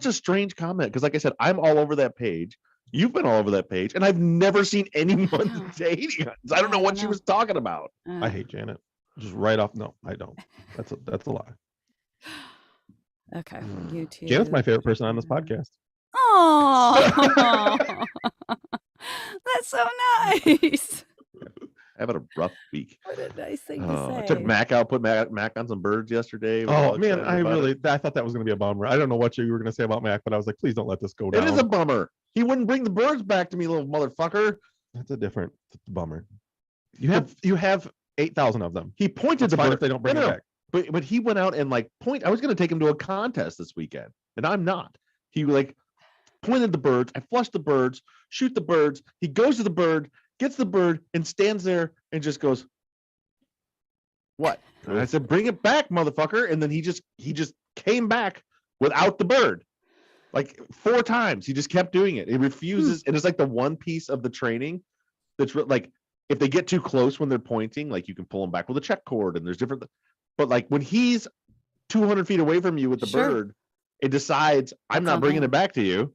such a strange comment because, like I said, I'm all over that page. You've been all over that page, and I've never seen anyone dating us. I don't know what she was talking about. I hate Janet. Just right off. No, I don't. That's a lie. Okay, YouTube. Janet's my favorite person on this podcast. Oh, that's so nice. Having a rough week. What a nice thing to say. I took Mac out, put Mac on some birds yesterday. Oh man, I thought that was going to be a bummer. I don't know what you were going to say about Mac, but I was like, please don't let this go down. It is a bummer. He wouldn't bring the birds back to me, little motherfucker. That's a different bummer. You have 8,000 of them. He pointed the bird if they don't bring it back. But he went out and like I was going to take him to a contest this weekend, and I'm not. He like pointed the birds. I flushed the birds, shoot the birds. He goes to the bird, gets the bird, and stands there and just goes, "What?" And I said, "Bring it back, motherfucker!" And then he just came back without the bird, like 4 times. He just kept doing it. He refuses, and it's like the one piece of the training that's like if they get too close when they're pointing, like you can pull them back with a check cord, and there's different. But like when he's 200 feet away from you with the bird, it decides I'm not bringing it back to you.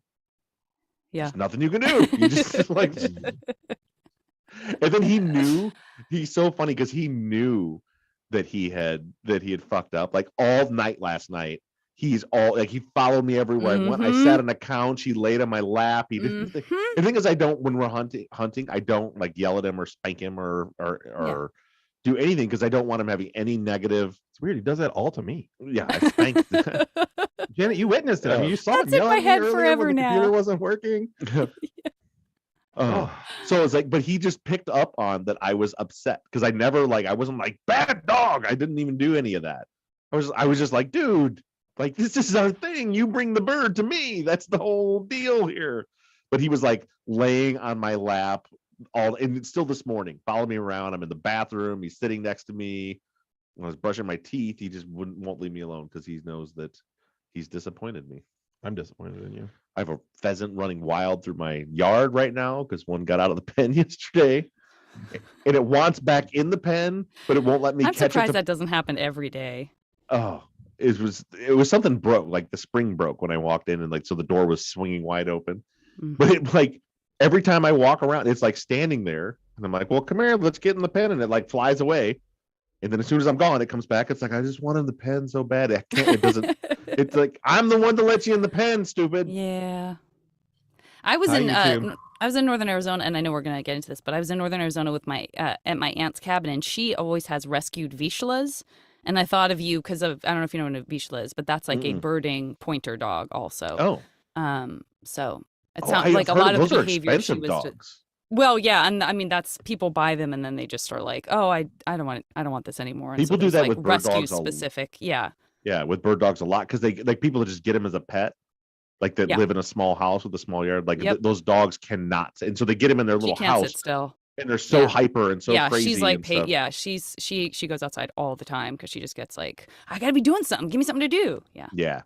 Yeah, there's nothing you can do. You just like. And then he knew. He's so funny because he knew that he had fucked up like all night last night. He's all like he followed me everywhere I went. I sat on a couch. He laid on my lap. He didn't. The thing is, I don't when we're hunting. I don't like yell at him or spank him or do anything because I don't want him having any negative. It's weird. He does that all to me. Yeah, I spanked. Janet, you witnessed it. I mean, you saw That's him in my head forever when the now. computer wasn't working. So it's like, but he just picked up on that I was upset because I never I wasn't like bad dog. I didn't even do any of that. I was just like, dude, like this is our thing. You bring the bird to me. That's the whole deal here. But he was like laying on my lap and it's still this morning. Followed me around. I'm in the bathroom. He's sitting next to me. When I was brushing my teeth, he just won't leave me alone because he knows that he's disappointed me. I'm disappointed in you. I have a pheasant running wild through my yard right now because one got out of the pen yesterday, and it wants back in the pen, but it won't let me catch it. I'm surprised that doesn't happen every day. Oh, it was something broke, like the spring broke when I walked in, and like so the door was swinging wide open. But it like every time I walk around, it's like standing there, and I'm like, well, come here, let's get in the pen, and it like flies away. And then as soon as I'm gone, it comes back. It's like, I just wanted the pen so bad. I can't, it doesn't. It's like, I'm the one to let you in the pen, stupid. Yeah. I was in Northern Arizona, and I know we're going to get into this, but I was in Northern Arizona with at my aunt's cabin, and she always has rescued Vizslas. And I thought of you because of, I don't know if you know what a Vizsla is, but that's like a birding pointer dog also. Oh. So it sounds like a lot of the behavior she was dogs. Well, yeah, and I mean that's people buy them and then they just are like, oh, I don't want this anymore. And people do that with bird rescue dogs specific, yeah, with bird dogs a lot because they like people that just get them as a pet, like that live in a small house with a small yard. Like those dogs cannot, and so they get them in their little house. Sit still, and they're so hyper and so crazy. She's like, she goes outside all the time because she just gets like, I gotta be doing something. Give me something to do. Yeah.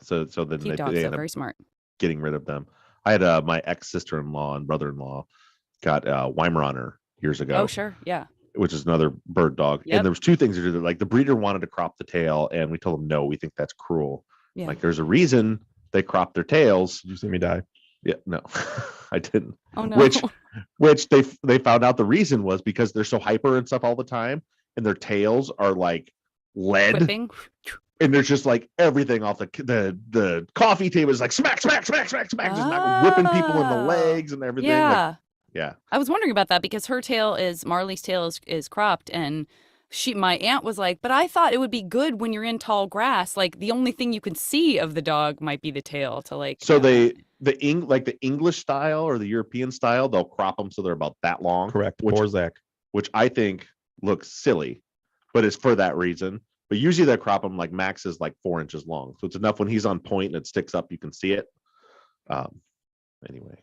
So then Cute dogs are very smart. Getting rid of them. I had my ex-sister-in-law and brother-in-law got Weimaraner years ago. Oh, sure. Yeah. Which is another bird dog. Yep. And there was 2 things to do. Like the breeder wanted to crop the tail and we told them, no, we think that's cruel. Yeah. Like there's a reason they crop their tails. Did you see me die? Yeah, no, I didn't. Oh, no. Which they found out the reason was because they're so hyper and stuff all the time. And their tails are like lead. Whipping. And there's just like everything off the coffee table is like smack, just not whipping people in the legs and everything. Yeah. Yeah. I was wondering about that because Marley's tail is cropped and my aunt was like, but I thought it would be good when you're in tall grass. Like the only thing you can see of the dog might be the tail to like. So the English style or the European style, they'll crop them so they're about that long. Correct. Which I think looks silly, but it's for that reason. But usually they crop them like max is like 4 inches long. So it's enough when he's on point and it sticks up, you can see it. Anyway,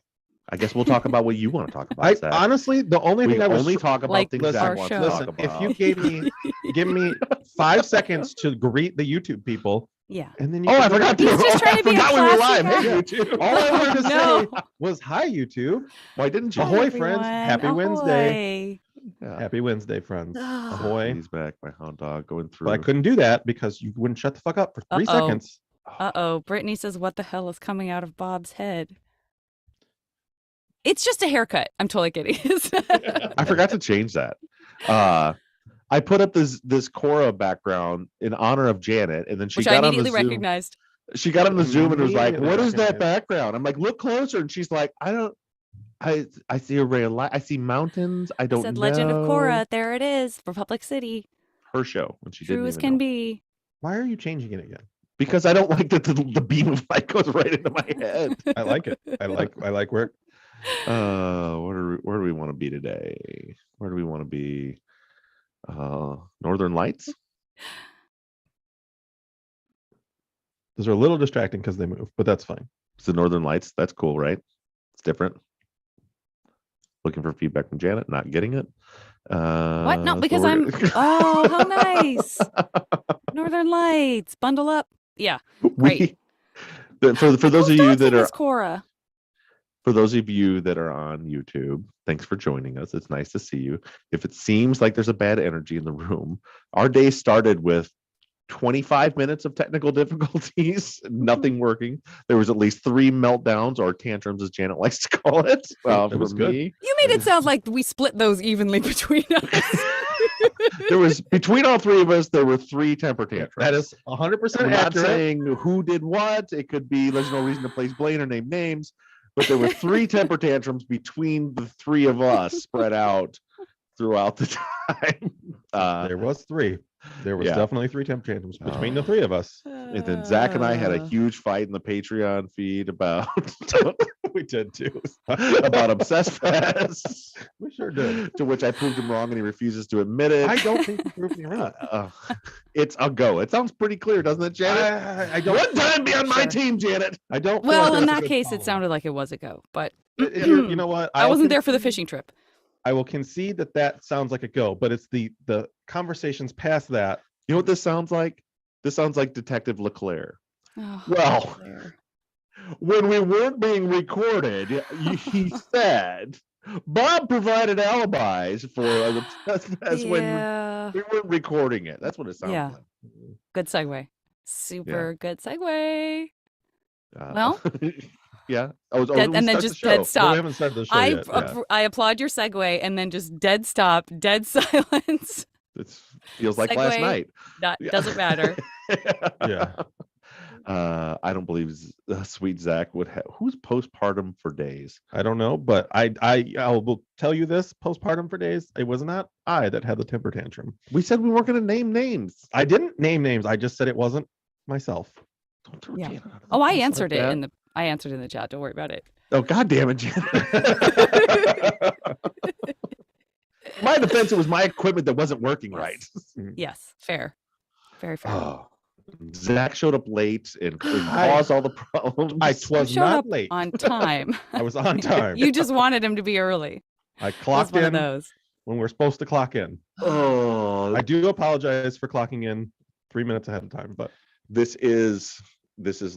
I guess we'll talk about what you want to talk about. Honestly, the only thing I was only talk about things that I want to talk about. If you give me 5 seconds to greet the YouTube people. Yeah. And then I forgot to. He's just trying to be we were live. Hey, YouTube. All I wanted to say was hi, YouTube. Why didn't you? Ahoy, friends. Happy Wednesday. Yeah. Happy Wednesday, friends. Ahoy. He's back, my hound dog, going through. But I couldn't do that because you wouldn't shut the fuck up for 3 seconds. Uh-oh. Brittany says, what the hell is coming out of Bob's head? It's just a haircut. I'm totally kidding. I forgot to change that. I put up this Cora background in honor of Janet, and then she Which got I on the immediately Zoom. recognized. She got on the Zoom and was like, Immediately "What is that recognized. background?" I'm like, "Look closer," and she's like, I see a ray of light. I see mountains. I don't Said know." Legend of Korra. There it is. Republic City. Her show when she True didn't as even can know. be. Why are you changing it again? Because I don't like that the beam of light goes right into my head. I like it. I like where. Where do we want to be today? Where do we want to be? Northern Lights. Those are a little distracting because they move, but that's fine. It's the Northern Lights. That's cool, right? It's different. Looking for feedback from Janet, not getting it. What? No, so because we're- Oh, how nice. Northern Lights. Bundle up. Yeah. Great. For those of you that are Korra. For those of you that are on YouTube, thanks for joining us. It's nice to see you. If it seems like there's a bad energy in the room, our day started with 25 minutes of technical difficulties, nothing working. There was at least 3 meltdowns or tantrums, as Janet likes to call it. It was good. Me. You made it sound like we split those evenly between us. There was, between all 3 of us, there were 3 temper tantrums. That is 100% We're not accurate. saying who did what. It could be, there's no reason to place blame or name names. But there were 3 temper tantrums between the 3 of us spread out throughout the time. There was 3. There was yeah. definitely 3 temper tantrums between the 3 of us. And then Zach and I had a huge fight in the Patreon feed about We did too. about Obsessed Fest. We sure did. To which I proved him wrong and he refuses to admit it. I don't think you proved me wrong. It's a go. It sounds pretty clear, doesn't it, Janet? I don't. One time be on my team, Janet. I don't. feel Well, like in that's a that good case, it follow-up. sounded like it was a go, but You know what? I wasn't there for the fishing trip. I will concede that sounds like a go, but it's the conversations past that. You know what this sounds like? This sounds like Detective LeClaire. Oh, Well, there. when we weren't being recorded, he said Bob provided alibis for the Obsessed Fest when Yeah. we weren't recording it. That's what it sounds Yeah. like. Good segue. Super good segue. Uh, Well, yeah. Oh, Dead- and then just dead But stop. we haven't started the show yet. I applaud your segue and then just dead stop, dead silence. It feels like last Segue. night. That Yeah. doesn't matter. Yeah. I don't believe Sweet Zach would have. Who's postpartum for days? I don't know, but I will tell you this: postpartum for days. It was not I that had the temper tantrum. We said we weren't going to name names. I didn't name names. I just said it wasn't myself. Don't throw Yeah. Janet under the Oh, I bus like answered it that. I answered in the chat. Don't worry about it. Oh, God damn it, Janet. My defense, it was my equipment that wasn't working Yes. right. Yes, fair. Very fair. Oh, Zach showed up late and caused all the problems. I You was showed not up late. on time. I was on time. You just wanted him to be early. I That's clocked one of in those. when we're supposed to clock in. Oh, I do apologize for clocking in 3 minutes ahead of time, but this is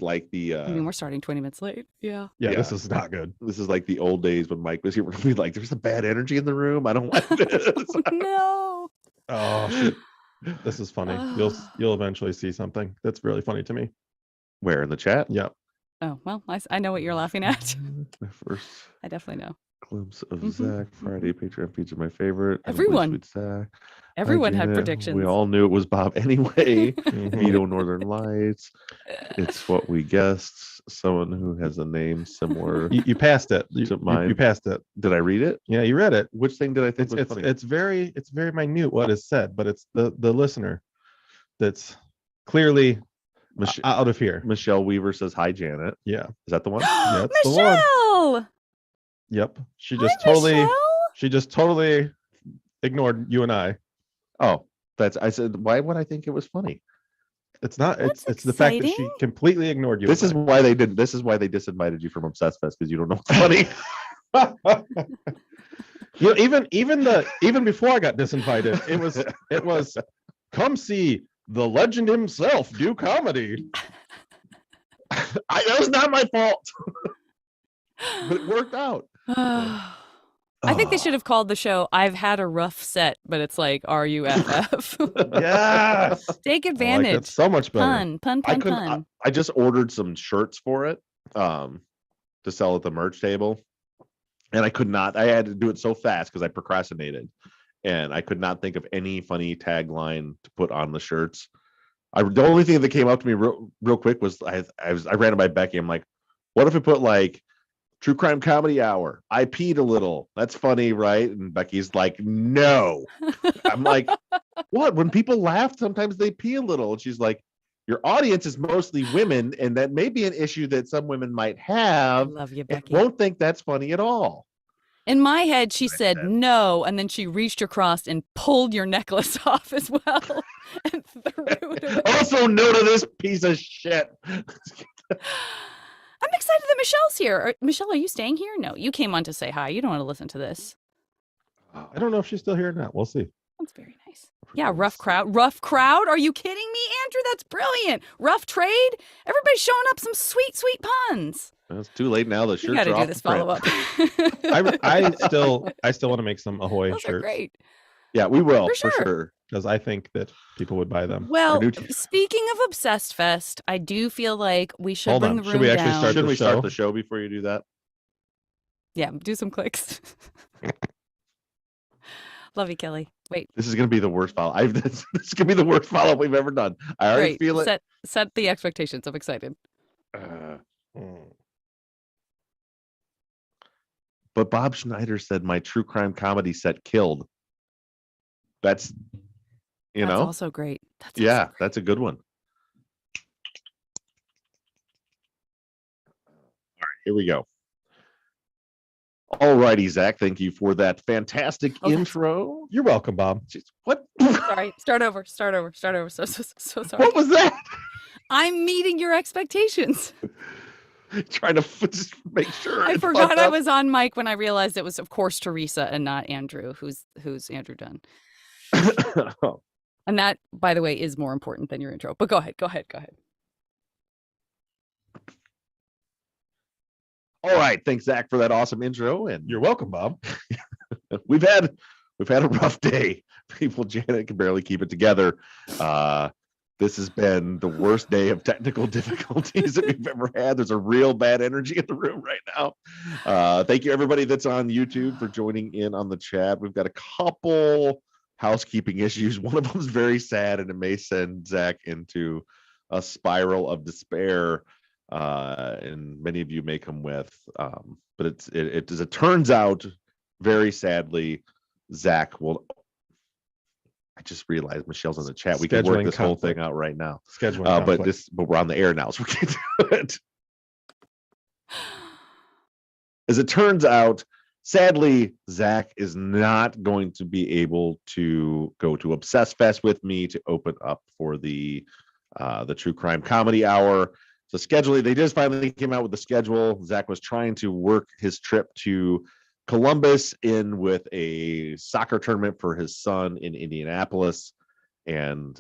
like the I mean, we're starting 20 minutes late. Yeah. yeah, Yeah. this is not good. this is like the old days when Mike was here. We'd be like, "There's a bad energy in the room. I don't like this." No. Oh, shit. This is funny. You'll eventually see something that's really funny to me. Where in the chat? Yeah. Oh, well, I know what you're laughing at. My first I definitely know. glimpse of Mhm, Zach Friday. Patreon feeds my favorite. I don't believe Everyone. Sweet Zach. Everyone had Janet. predictions. We all knew it was Bob anyway. Mhm. Vito Northern Lights. It's what we guessed. Someone who has a name similar. You passed it. To mine. You passed it. Did I read it? Yeah, you read it. Which thing did I think was It's funny? it's very minute what is said, but it's the listener that's clearly out of here. Michelle Weaver says, "Hi, Janet." Yeah. Is that the one? That's the one. Michelle! Yep. She Hi, just totally ignored you and I. Oh, I said, why would I think it was funny? It's not. That's It's the fact that she exciting. completely ignored you. This is and why they didn't. This is why they disinvited you from Obsessed Fest, because you don't know what's funny. I. You know, even before I got disinvited, it was come see the legend himself do comedy. That was not my fault, but it worked out. I think they should have called the show "I've Had a Rough Set," but it's like RUFF. Yes. Take I like advantage. that so much better. Pun. I just ordered some shirts for it to sell at the merch table, and I could not. I had to do it so fast because I procrastinated, and I could not think of any funny tagline to put on the shirts. The only thing that came up to me real quick was I ran it by Becky. I'm like, what if we put like True Crime Comedy Hour? I peed a little. That's funny, right? And Becky's like, no. I'm like, what? When people laugh, sometimes they pee a little. And she's like, your audience is mostly women, and that may be an issue that some women might have. I love you, Becky. Won't think that's funny at all. In my head, she said no, and then she reached across and pulled your necklace off as well and threw it away. Also, no to this piece of shit. I'm excited that Michelle's here. Michelle, are you staying here? No, you came on to say hi. You don't want to listen to this. I don't know if she's still here or not. We'll see. That's very nice. Yeah, rough crowd. Rough crowd? Are you kidding me, Andrew? That's brilliant. Rough trade? Everybody's showing up some sweet, sweet puns. Well, it's too late now. The shirts You got to are do off this the print. follow-up. I still want to make some Ahoy Those are shirts. Great. Yeah, we will For sure. Because I think that people would buy them. Well, speaking of Obsessed Fest, I do feel like we should Hold bring on. the room Should we actually down. start Should the we show? start the show before you do that? Yeah, do some clicks. Love you, Kelly. Wait. This is going to be the worst follow. This is going to be the worst follow-up we've ever done. I already feel it. Set the expectations. I'm excited. But Bob Schneider said my true crime comedy set killed. That's also great. That's a good one. All right, here we go. All righty, Zach. Thank you for that fantastic intro. You're welcome, Bob. What? Sorry. Start over. So sorry. What was that? I'm meeting your expectations. Trying to just make sure. I forgot I was on mic when I realized it was, of course, Teresa and not Andrew. Who's Andrew Dunn? And that, by the way, is more important than your intro. But go ahead. All right, thanks, Zach, for that awesome intro. And You're welcome, Bob. we've had a rough day. Janet can barely keep it together. This has been the worst day of technical difficulties that we've ever had. There's a real bad energy in the room right now. Thank you, everybody that's on YouTube, for joining in on the chat. We've got a couple housekeeping issues. One of them is very sad, and it may send Zach into a spiral of despair. And many of you may come with, but as it turns out, very sadly, Zach will. I just realized Michelle's in the chat. We can work this whole thing out right now. But we're on the air now, so we can't do it. As it turns out, sadly, Zach is not going to be able to go to Obsessed Fest with me to open up for the True Crime Comedy Hour. So scheduling, they just finally came out with the schedule. Zach was trying to work his trip to Columbus in with a soccer tournament for his son in Indianapolis, and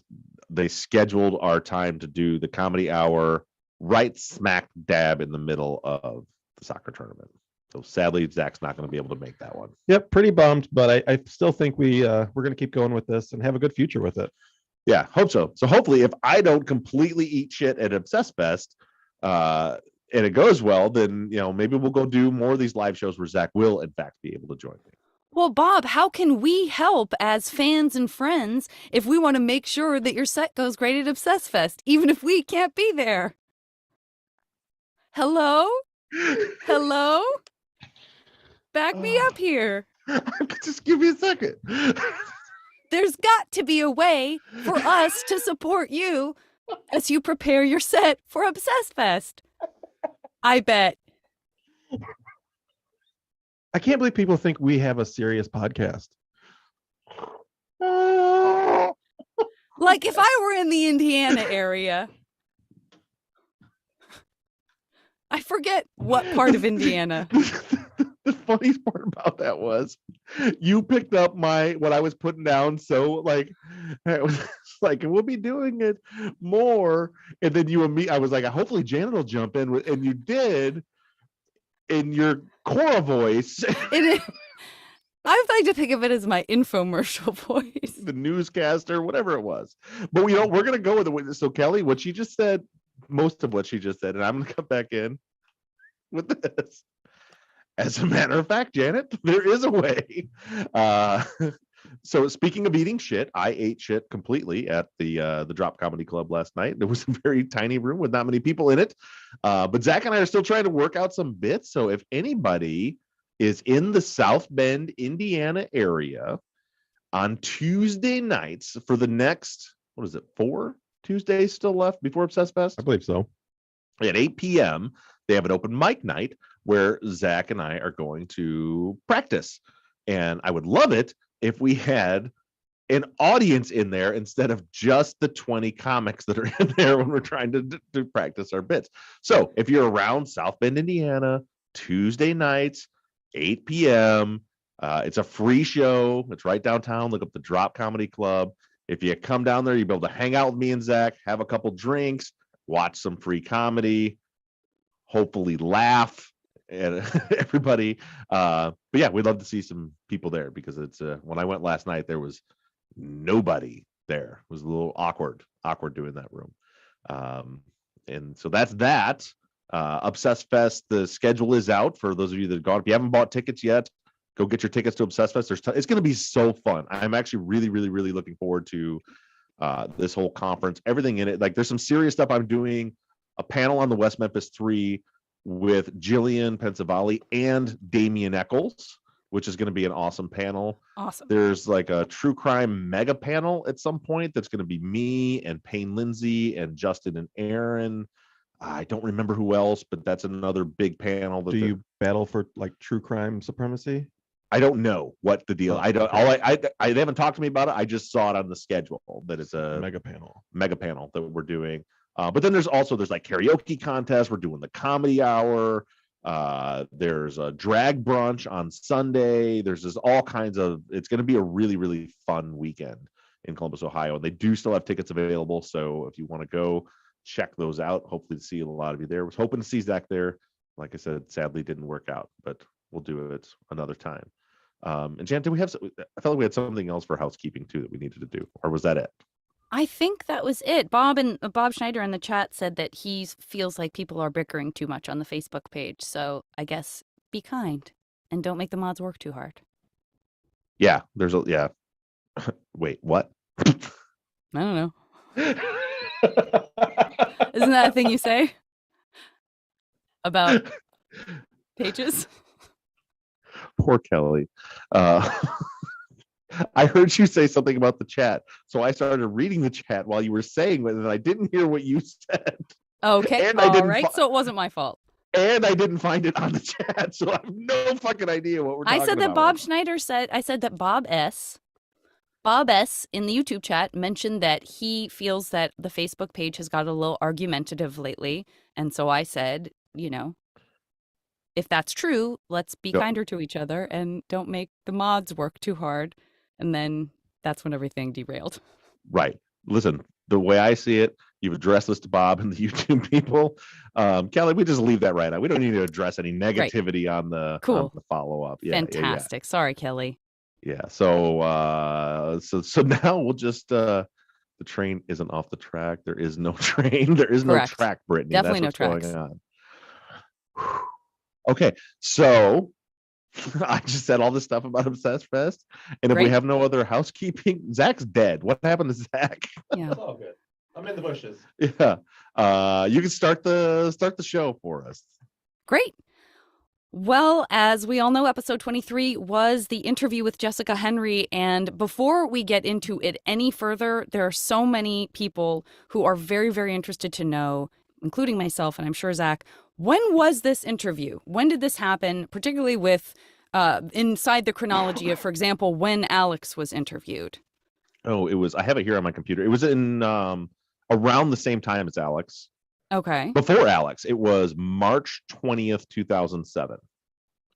they scheduled our time to do the comedy hour right smack dab in the middle of the soccer tournament. So sadly, Zach's not going to be able to make that one. Yep, pretty bummed, but I still think we're going to keep going with this and have a good future with it. Yeah, hope so. So hopefully, if I don't completely eat shit at Obsessed Fest, and it goes well, then maybe we'll go do more of these live shows where Zach will, in fact, be able to join me. Well, Bob, how can we help as fans and friends if we want to make sure that your set goes great at Obsessed Fest, even if we can't be there? Hello? Back me up here. Just give me a second. There's got to be a way for us to support you as you prepare your set for Obsessed Fest. I bet. I can't believe people think we have a serious podcast. Like if I were in the Indiana area. I forget what part of Indiana. The funniest part about that was you picked up what I was putting down. So it was like, we'll be doing it more. And then you and me, I was like, hopefully Janet will jump in. And you did in your Cora voice. I like to think of it as my infomercial voice. The newscaster, whatever it was. But we're going to go with it. So Kelly, what she just said, most of what she just said, and I'm going to come back in with this. As a matter of fact, Janet, there is a way. So speaking of eating shit, I ate shit completely at the Drop Comedy Club last night. There was a very tiny room with not many people in it. But Zach and I are still trying to work out some bits. So if anybody is in the South Bend, Indiana area on Tuesday nights for the next, 4 Tuesdays still left before Obsessed Fest? I believe so. At 8 p.m., they have an open mic night where Zach and I are going to practice. And I would love it if we had an audience in there instead of just the 20 comics that are in there when we're trying to practice our bits. So if you're around South Bend, Indiana, Tuesday nights, 8 p.m., it's a free show. It's right downtown. Look up the Drop Comedy Club. If you come down there, you'll be able to hang out with me and Zach, have a couple drinks, watch some free comedy, hopefully laugh at everybody. But yeah, we'd love to see some people there because it's when I went last night, there was nobody there. It was a little awkward doing that room. And so that's that. Obsessed Fest, the schedule is out for those of you that have gone. If you haven't bought tickets yet, go get your tickets to Obsessed Fest. It's going to be so fun. I'm actually really, really, really looking forward to this whole conference, everything in it. Like there's some serious stuff. I'm doing a panel on the West Memphis 3 with Jillian Pensavalle and Damian Eccles, which is going to be an awesome panel. Awesome. There's like a true crime mega panel at some point that's going to be me and Payne Lindsay and Justin and Aaron. I don't remember who else, but that's another big panel. Do you battle for like true crime supremacy? I don't know what the deal. I don't. They haven't talked to me about it. I just saw it on the schedule that it's a mega panel that we're doing. But then there's like karaoke contests. We're doing the comedy hour. There's a drag brunch on Sunday. There's just all kinds of. It's going to be a really, really fun weekend in Columbus, Ohio. And they do still have tickets available. So if you want to go, check those out. Hopefully to see a lot of you there. Was hoping to see Zach there. Like I said, sadly didn't work out, but we'll do it another time. And Jan, I felt like we had something else for housekeeping too that we needed to do, or was that it? I think that was it. Bob Schneider in the chat said that he feels like people are bickering too much on the Facebook page. So I guess be kind and don't make the mods work too hard. Yeah, yeah. Wait, what? I don't know. Isn't that a thing you say about pages? Poor Kelly. I heard you say something about the chat, so I started reading the chat while you were saying it, and I didn't hear what you said. Okay, all right. So it wasn't my fault. And I didn't find it on the chat, so I have no fucking idea what we're talking about. I said that Bob Schneider said, I said that Bob S. in the YouTube chat mentioned that he feels that the Facebook page has got a little argumentative lately. And so I said, if that's true, let's be kinder to each other and don't make the mods work too hard. And then that's when everything derailed. Right. Listen, the way I see it, you've addressed this to Bob and the YouTube people. Kelly, we just leave that right out. We don't need to address any negativity on the follow-up. Yeah, fantastic. Yeah. Sorry, Kelly. Yeah. So now we'll just the train isn't off the track. There is no train. There is no track, Brittany. Definitely That's no what's tracks. going on. Okay, so I just said all this stuff about Obsessed Fest, and if we have no other housekeeping, Zach's dead. What happened to Zach? Yeah, it's all good. I'm in the bushes. Yeah, you can start the show for us. Great. Well, as we all know, episode 23 was the interview with Jessica Henry. And before we get into it any further, there are so many people who are very, very interested to know, including myself, and I'm sure Zach, when was this interview? When did this happen, particularly with inside the chronology of, for example, when Alex was interviewed? Oh, it was, I have it here on my computer. It was in around the same time as Alex. Okay. Before Alex, it was March 20th, 2007.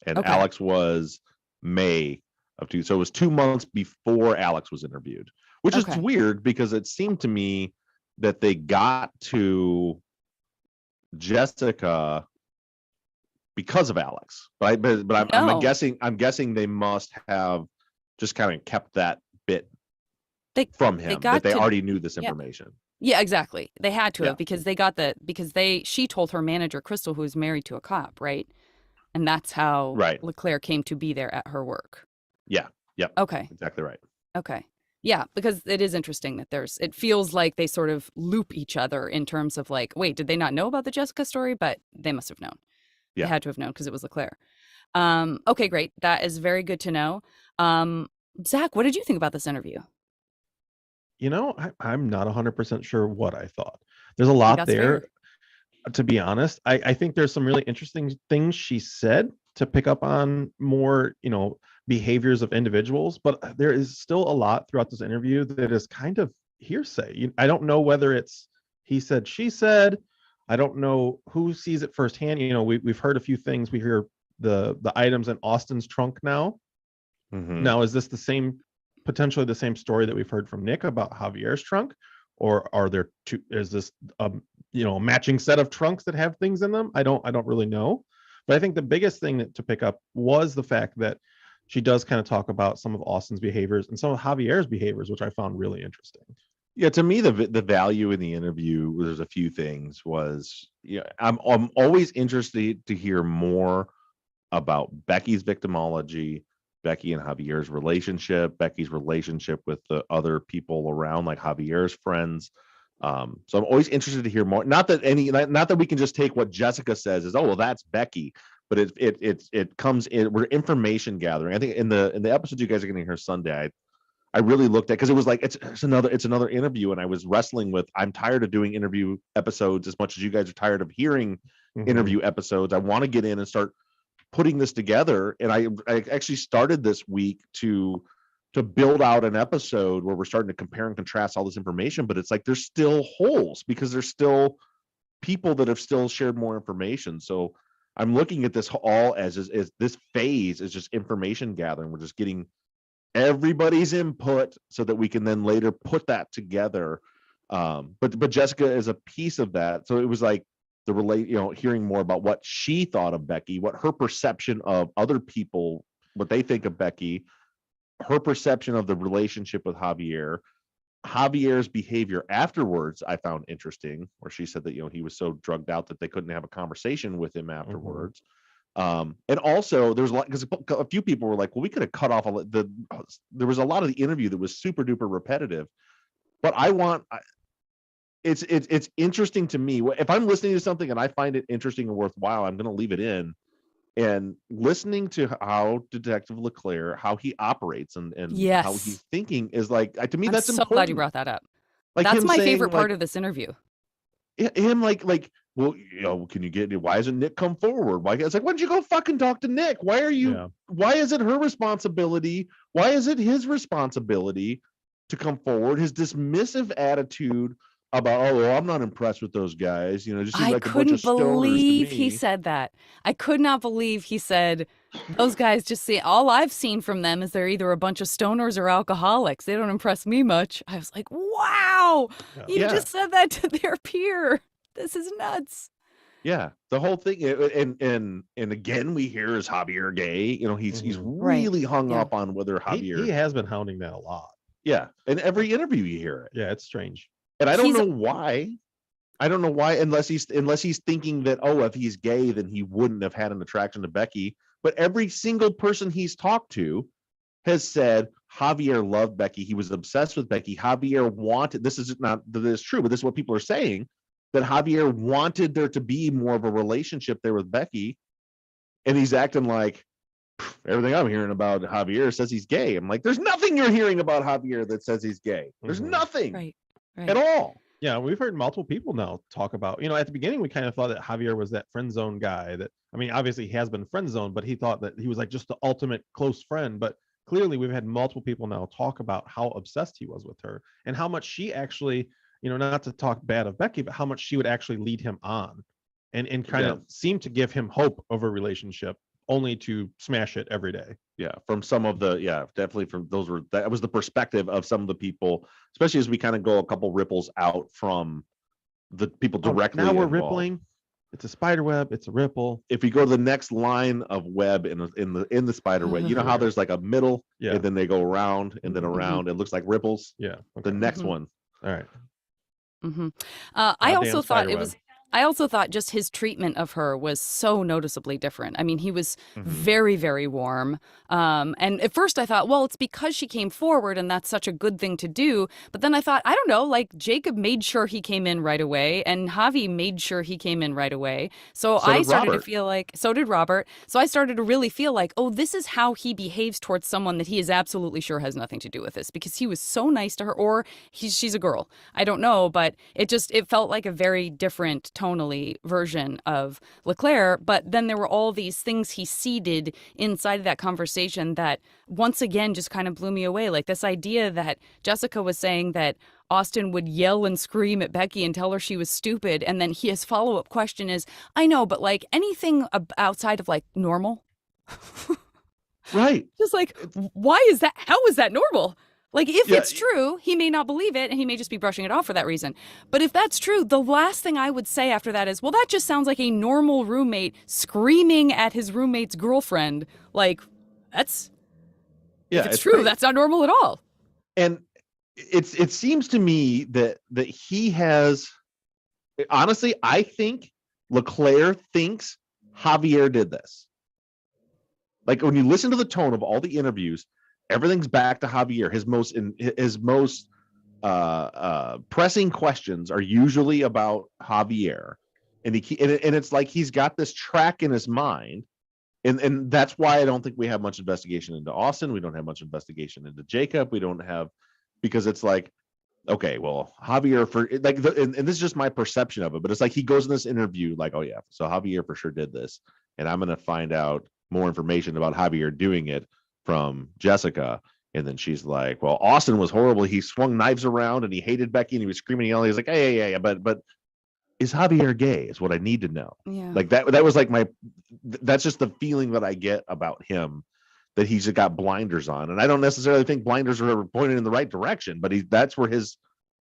And Alex was May of 2000. So it was 2 months before Alex was interviewed, which is weird because it seemed to me that they got to Jessica because of Alex. But I'm guessing they must have just kind of kept that bit from him, that they already knew this information. Yeah, exactly. They had to have, because she told her manager, Crystal, who was married to a cop, right? And that's how LeClaire came to be there at her work. Yeah. Yep. Okay. Exactly right. Okay. Yeah, because it is interesting that it feels like they sort of loop each other in terms of like, wait, did they not know about the Jessica story? But they must have known. Yeah. They had to have known because it was LeClaire. Okay, great. That is very good to know. Zach, what did you think about this interview? I'm not 100% sure what I thought. There's a lot there. Fair. To be honest, I think there's some really interesting things she said to pick up on more, behaviors of individuals, but there is still a lot throughout this interview that is kind of hearsay. I don't know whether it's he said, she said. I don't know who sees it firsthand. We've heard a few things. We hear the items in Austin's trunk now. Mm-hmm. Now, is this potentially the same story that we've heard from Nick about Javier's trunk, or is this a matching set of trunks that have things in them? I don't really know, but I think the biggest thing to pick up was the fact that she does kind of talk about some of Austin's behaviors and some of Javier's behaviors, which I found really interesting. Yeah, to me, the value in the interview, there's a few things. I'm always interested to hear more about Becky's victimology, Becky and Javier's relationship, Becky's relationship with the other people around, like Javier's friends. So I'm always interested to hear more. Not that we can just take what Jessica says as, oh, well, that's Becky, but it comes in. We're information gathering. I think in the episodes you guys are going to hear Sunday, I really looked at, because it was like it's another interview, and I was wrestling with, I'm tired of doing interview episodes as much as you guys are tired of hearing interview episodes. I want to get in and start putting this together, and I actually started this week to build out an episode where we're starting to compare and contrast all this information, but it's like there's still holes because there's still people that have still shared more information. So I'm looking at this all as this phase is just information gathering. We're just getting everybody's input so that we can then later put that together. But Jessica is a piece of that. So it was like hearing more about what she thought of Becky, what her perception of other people, what they think of Becky, her perception of the relationship with Javier's behavior afterwards. I found interesting, where she said that he was so drugged out that they couldn't have a conversation with him afterwards. And also there's a lot, because a few people were like, well, we could have cut off there was a lot of the interview that was super duper repetitive, but it's interesting to me. If I'm listening to something and I find it interesting and worthwhile, I'm going to leave it in. And listening to how Detective LeClaire, how he operates and how he's thinking is like, to me, that's important. I'm so glad you brought that up. Like, that's my favorite part of this interview. Him like, well, can you why hasn't Nick come forward? Why? It's like, why don't you go fucking talk to Nick? Why is it her responsibility? Why is it his responsibility to come forward? His dismissive attitude about, oh, well, I'm not impressed with those guys. Just seems like a bunch of stoners to me. I couldn't believe he said that. I could not believe he said, those guys just see, all I've seen from them is they're either a bunch of stoners or alcoholics. They don't impress me much. I was like, wow, you just said that to their peer. This is nuts. Yeah, the whole thing, and again, we hear, is Javier gay? He's really hung up on whether Javier. He has been hounding that a lot. Yeah, in every interview you hear it. Yeah, it's strange. And I don't know why. I don't know why, unless he's thinking that, oh, if he's gay, then he wouldn't have had an attraction to Becky. But every single person he's talked to has said Javier loved Becky. He was obsessed with Becky. Javier wanted, this is true, but this is what people are saying, that Javier wanted there to be more of a relationship there with Becky. And he's acting like, everything I'm hearing about Javier says he's gay. I'm like, there's nothing you're hearing about Javier that says he's gay. There's nothing. Right. At all. Yeah, we've heard multiple people now talk about, at the beginning we kind of thought that Javier was that friend zone guy that, obviously he has been friend zoned, but he thought that he was like just the ultimate close friend. But clearly we've had multiple people now talk about how obsessed he was with her and how much she actually, not to talk bad of Becky, but how much she would actually lead him on and kind of seem to give him hope of a relationship, only to smash it every day. Yeah, from some of the, definitely from that was the perspective of some of the people, especially as we kind of go a couple ripples out from the people directly. Now we're rippling. It's a spider web. It's a ripple. If you go to the next line of web in the spider web, you know how there's like a middle, and then they go around and then around. It looks like ripples. Yeah. The next one. All right. I also thought I also thought just his treatment of her was so noticeably different. I mean, he was very, very warm. And at first I thought, well, it's because she came forward and that's such a good thing to do. But then I thought, I don't know, like Jacob made sure he came in right away and Javi made sure he came in right away. So I started to feel like, so did Robert. So I started to really feel like, oh, this is how he behaves towards someone that he is absolutely sure has nothing to do with this, because he was so nice to her, or she's a girl. I don't know, but it felt like a very different tonally version of Leclerc. But then there were all these things he seeded inside of that conversation that once again just kind of blew me away. Like this idea that Jessica was saying that Austin would yell and scream at Becky and tell her she was stupid. And then his follow-up question is, I know, but like anything outside of like normal? Right. Just like, why is that? How is that normal? Like, if it's true, he may not believe it, and he may just be brushing it off for that reason. But if that's true, the last thing I would say after that is, well, that just sounds like a normal roommate screaming at his roommate's girlfriend. Like, if it's true, that's not normal at all. And it seems to me that he has, honestly, I think Leclerc thinks Javier did this. Like, when you listen to the tone of all the interviews, everything's back to Javier. His most pressing questions are usually about Javier, and it's like he's got this track in his mind, and that's why I don't think we have much investigation into Austin. We don't have much investigation into Jacob. We don't have, because it's like, okay, well, Javier and this is just my perception of it, but it's like he goes in this interview like, oh yeah, so Javier for sure did this, and I'm gonna find out more information about Javier doing it from Jessica. And then she's like, well, Austin was horrible. He swung knives around and he hated Becky and he was screaming and yelling. He's like, hey, but is Javier gay is what I need to know. Yeah. Like that was like that's just the feeling that I get about him, that he's got blinders on. And I don't necessarily think blinders are pointed in the right direction, but that's where his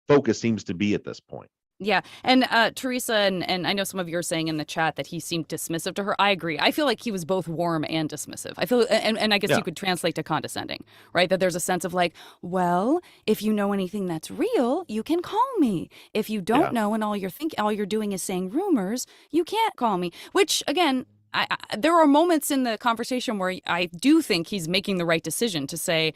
focus seems to be at this point. Yeah. And Teresa, and I know some of you are saying in the chat that he seemed dismissive to her. I agree. I feel like he was both warm and dismissive. I feel, and I guess you could translate to condescending, right? That there's a sense of like, well, if you know anything that's real, you can call me. If you don't know and all you're doing is saying rumors, you can't call me. Which, again, there are moments in the conversation where I do think he's making the right decision to say,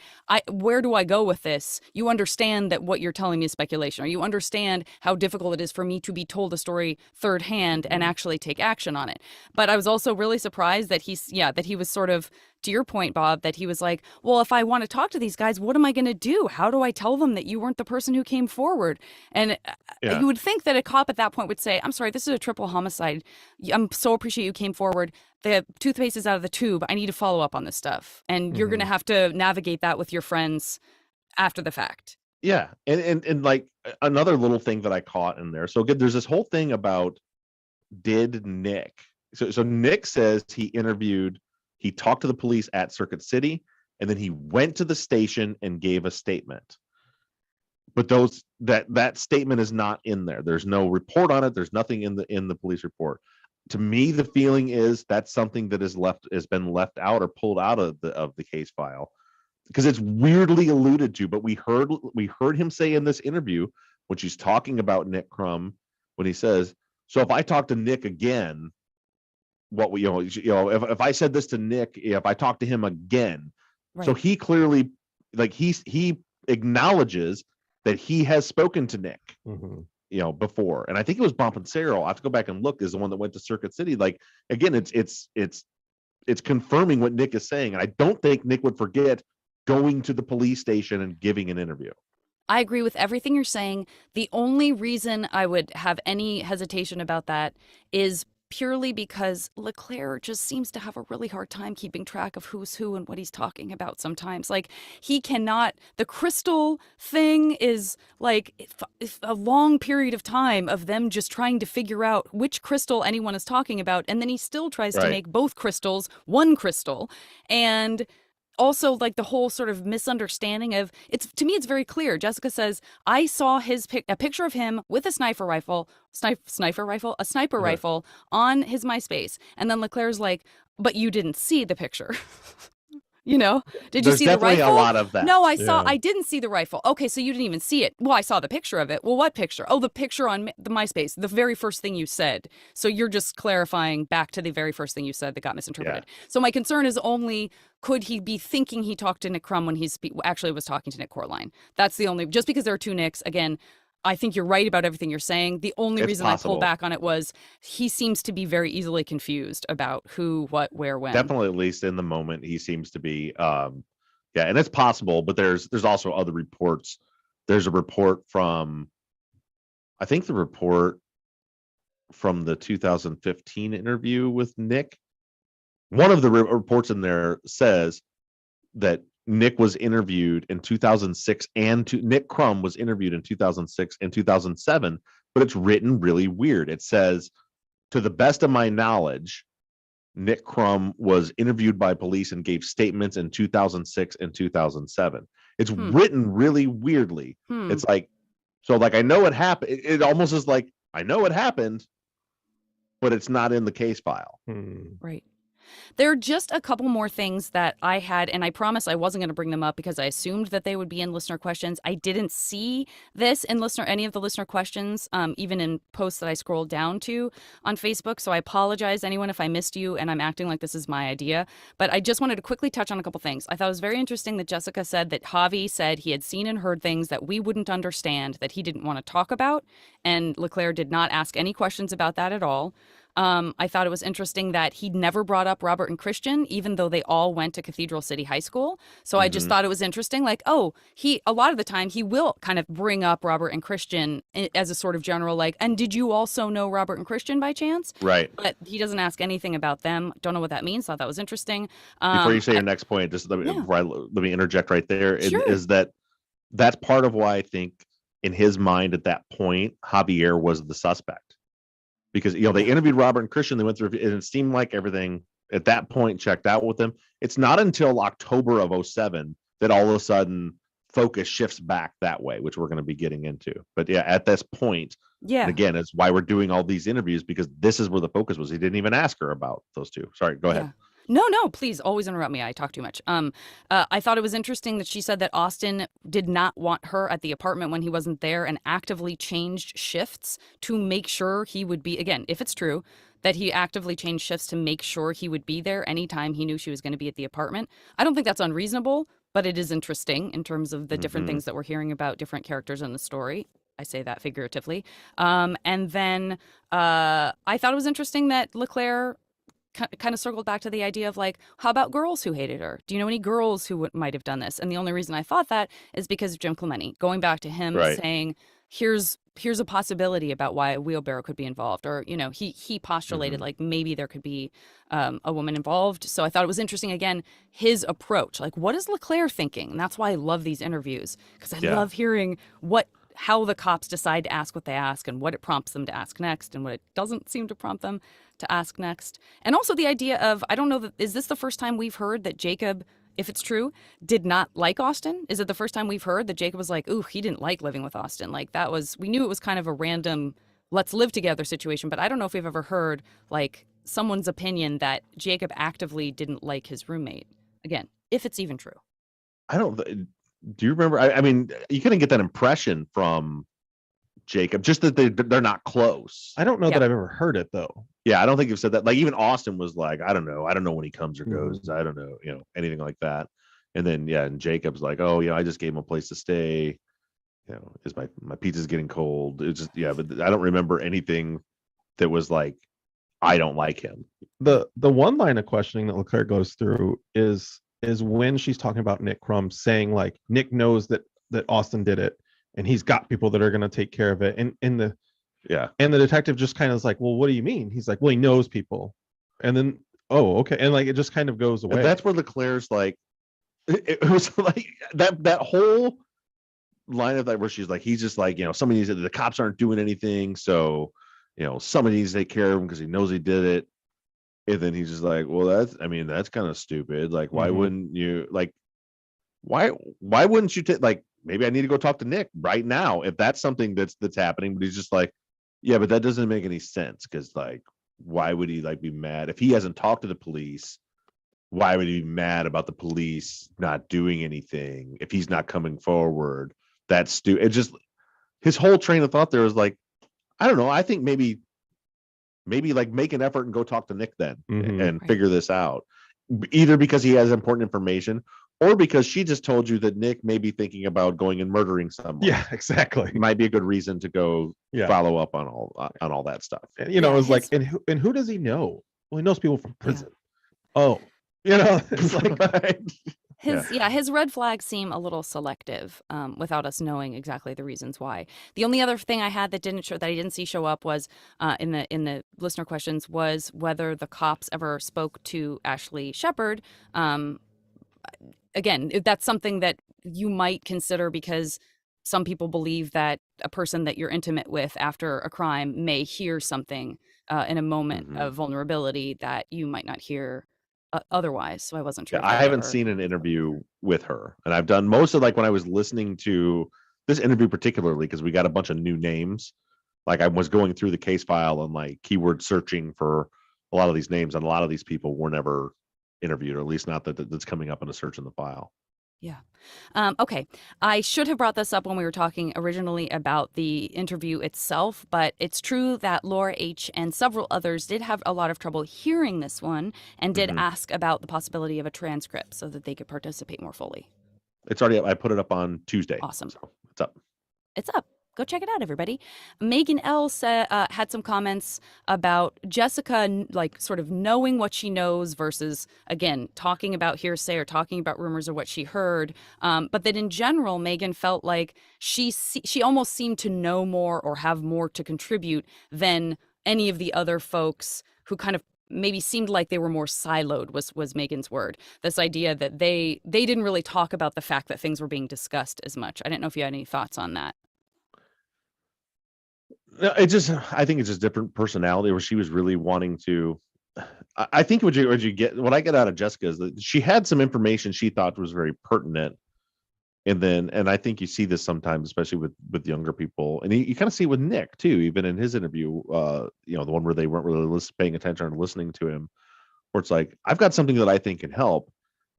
where do I go with this? You understand that what you're telling me is speculation, or you understand how difficult it is for me to be told a story third hand and actually take action on it. But I was also really surprised that he was sort of, to your point, Bob, that he was like, well, if I want to talk to these guys, what am I going to do? How do I tell them that you weren't the person who came forward? And you would think that a cop at that point would say, I'm sorry, this is a triple homicide. I'm so appreciate you came forward. The toothpaste is out of the tube. I need to follow up on this stuff. And you're going to have to navigate that with your friends after the fact. Yeah. And like another little thing that I caught in there. So good. There's this whole thing about, did Nick. So Nick says he talked to the police at Circuit City, and then he went to the station and gave a statement. But that statement is not in there. There's no report on it. There's nothing in the police report. To me, the feeling is that's something that has been left out or pulled out of the case file, because it's weirdly alluded to. But we heard him say in this interview, when she's talking about Nick Crum, when he says, so if I talk to Nick again, what we, if I said this to Nick, if I talk to him again, right. So he clearly, like, he acknowledges that he has spoken to Nick, before. And I think it was Bompancero, I have to go back and look, is the one that went to Circuit City. Like, again, it's confirming what Nick is saying. And I don't think Nick would forget going to the police station and giving an interview. I agree with everything you're saying. The only reason I would have any hesitation about that is purely because Leclerc just seems to have a really hard time keeping track of who's who and what he's talking about sometimes. Like, he cannot, the crystal thing is like a long period of time of them just trying to figure out which crystal anyone is talking about. And then he still tries to make both crystals one crystal. And also like the whole sort of misunderstanding of to me it's very clear. Jessica says, I saw a picture of him with a sniper rifle on his MySpace, and then Leclerc's like, but you didn't see the picture. You know, did you There's see the definitely rifle? a lot of that. No, Yeah. I didn't see the rifle. Okay, so you didn't even see it. Well, I saw the picture of it. Well, what picture? Oh, the picture on the MySpace, the very first thing you said. So you're just clarifying back to the very first thing you said that got misinterpreted. So my concern is only, could he be thinking he talked to Nick Crumb when he actually was talking to Nick Corline? That's the only, just because there are two Nicks, again, I think you're right about everything you're saying. The only reason I pulled back on it was he seems to be very easily confused about who, what, where, when. Definitely, at least in the moment, he seems to be. Yeah, and it's possible, but there's also other reports. There's a report from, I think the report from the 2015 interview with Nick. One of the reports in there says that Nick was interviewed in 2006 and Nick Crumb was interviewed in 2006 and 2007, but it's written really weird. It says, to the best of my knowledge, Nick Crumb was interviewed by police and gave statements in 2006 and 2007. It's written really weirdly. It's like, so like, I know it happened. It almost is like, I know it happened, but it's not in the case file. Right. There are just a couple more things that I had, and I promise I wasn't going to bring them up because I assumed that they would be in listener questions. I didn't see this in any of the listener questions, even in posts that I scrolled down to on Facebook. So I apologize, anyone, if I missed you and I'm acting like this is my idea. But I just wanted to quickly touch on a couple things. I thought it was very interesting that Jessica said that Javi said he had seen and heard things that we wouldn't understand, that he didn't want to talk about. And Leclerc did not ask any questions about that at all. I thought it was interesting that he never brought up Robert and Christian, even though they all went to Cathedral City High School. So I just thought it was interesting. Like, a lot of the time he will kind of bring up Robert and Christian as a sort of general, like, and did you also know Robert and Christian by chance? Right. But he doesn't ask anything about them. Don't know what that means. Thought that was interesting. Before you say your next point, just let me interject right there. Sure. Is that's part of why I think in his mind at that point, Javier was the suspect. Because they interviewed Robert and Christian, they went through, and it seemed like everything at that point checked out with them. It's not until October of 2007 that all of a sudden focus shifts back that way, which we're going to be getting into. But yeah, at this point, again, it's why we're doing all these interviews, because this is where the focus was. He didn't even ask her about those two. Sorry, go ahead. No, please always interrupt me. I talk too much. I thought it was interesting that she said that Austin did not want her at the apartment when he wasn't there and actively changed shifts to make sure he would be, again, if it's true, that he actively changed shifts to make sure he would be there anytime he knew she was going to be at the apartment. I don't think that's unreasonable, but it is interesting in terms of the different things that we're hearing about different characters in the story. I say that figuratively. And then I thought it was interesting that Leclerc kind of circled back to the idea of like, how about girls who hated her? Do you know any girls who might have done this? And the only reason I thought that is because of Jim Clemente, going back to him saying, here's a possibility about why a wheelbarrow could be involved, or he postulated like maybe there could be a woman involved. So I thought it was interesting, again, his approach, like, what is Leclerc thinking? And that's why I love these interviews, because I love hearing how the cops decide to ask what they ask and what it prompts them to ask next and what it doesn't seem to prompt them to ask next. And also the idea of, I don't know, is this the first time we've heard that Jacob, if it's true, did not like Austin? Is it the first time we've heard that Jacob was like, ooh, he didn't like living with Austin? Like, we knew it was kind of a random let's live together situation, but I don't know if we've ever heard like someone's opinion that Jacob actively didn't like his roommate. Again, if it's even true. Do you remember? I mean, you couldn't get that impression from Jacob, just that they're not close. I don't know that I've ever heard it though. Yeah, I don't think you've said that. Like even Austin was like, I don't know when he comes or goes. I don't know, anything like that. And then and Jacob's like, oh, I just gave him a place to stay. Is my pizza's getting cold. It's just but I don't remember anything that was like, I don't like him. The one line of questioning that Leclerc goes through is when she's talking about Nick Crumb saying like Nick knows that Austin did it and he's got people that are going to take care of it. And the detective just kind of is like, well, what do you mean? He's like, well, he knows people. And then, oh, okay. And like, it just kind of goes away. And that's where Leclerc's like, it was like that whole line of that where she's like, he's just like, somebody needs the cops aren't doing anything. So, somebody needs to take care of him because he knows he did it. And then he's just like, well, that's kind of stupid. Like, why wouldn't you why wouldn't you take, like, maybe I need to go talk to Nick right now if that's something that's happening. But he's just like, yeah, but that doesn't make any sense, because like, why would he like be mad if he hasn't talked to the police? Why would he be mad about the police not doing anything if he's not coming forward? That's stupid. It just, his whole train of thought there was like, I don't know. I think maybe like make an effort and go talk to Nick then and figure this out. Either because he has important information, or because she just told you that Nick may be thinking about going and murdering someone. Yeah, exactly. Might be a good reason to go follow up on all that stuff. And, you know, it's like, and who does he know? Well, he knows people from prison. Yeah. Oh, you know, it's like his red flags seem a little selective, without us knowing exactly the reasons why. The only other thing I had that I didn't see show up was in the listener questions was whether the cops ever spoke to Ashley Shepard. Again, that's something that you might consider, because some people believe that a person that you're intimate with after a crime may hear something in a moment of vulnerability that you might not hear otherwise. So I wasn't sure. I haven't seen an interview with her, and I've done most of, like, when I was listening to this interview particularly, because we got a bunch of new names. Like, I was going through the case file and like keyword searching for a lot of these names, and a lot of these people were never interviewed, or at least not that's coming up in a search in the file. Yeah. Okay. I should have brought this up when we were talking originally about the interview itself, but it's true that Laura H. and several others did have a lot of trouble hearing this one, and did ask about the possibility of a transcript so that they could participate more fully. It's already up. I put it up on Tuesday. Awesome. So it's up. It's up. Go check it out, everybody. Megan L. had some comments about Jessica, like, sort of knowing what she knows versus, again, talking about hearsay or talking about rumors or what she heard. But that in general, Megan felt like she almost seemed to know more or have more to contribute than any of the other folks who kind of maybe seemed like they were more siloed, was Megan's word. This idea that they didn't really talk about the fact that things were being discussed as much. I didn't know if you had any thoughts on that. No, I think it's just different personality, where she was really wanting to. I think what I get out of Jessica is that she had some information she thought was very pertinent, and I think you see this sometimes, especially with younger people, and you kind of see it with Nick too, even in his interview, the one where they weren't really paying attention or listening to him, where it's like, I've got something that I think can help,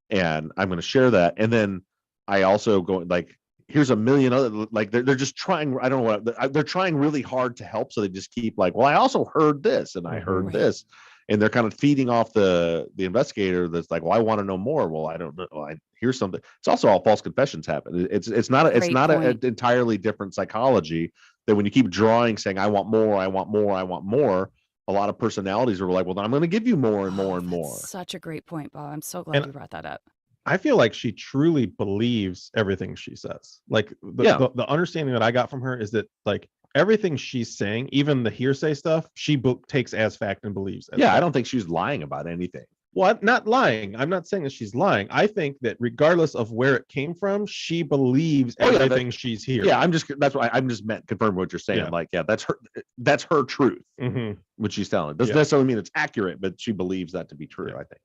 and I'm going to share that, and then I also go like, here's a million other, like, they're just trying, I don't know what, they're trying really hard to help, so they just keep like, well, I also heard this and I heard this, and they're kind of feeding off the investigator that's like, well, I want to know more. Well, I don't know, I hear something. It's also all false confessions happen. It's not an entirely different psychology, that when you keep drawing saying, I want more, I want more, I want more, a lot of personalities are like, well, then I'm going to give you more and more and more. Such a great point, Bob. I'm so glad you brought that up. I feel like she truly believes everything she says. Like the understanding that I got from her is that, like, everything she's saying, even the hearsay stuff, she takes as fact and believes. I don't think she's lying about anything. Well, not lying. I'm not saying that she's lying. I think that regardless of where it came from, she believes everything she's hearing. Yeah, that's why I'm just meant confirm what you're saying. Like, that's her truth, what she's telling. Doesn't necessarily mean it's accurate, but she believes that to be true, I think.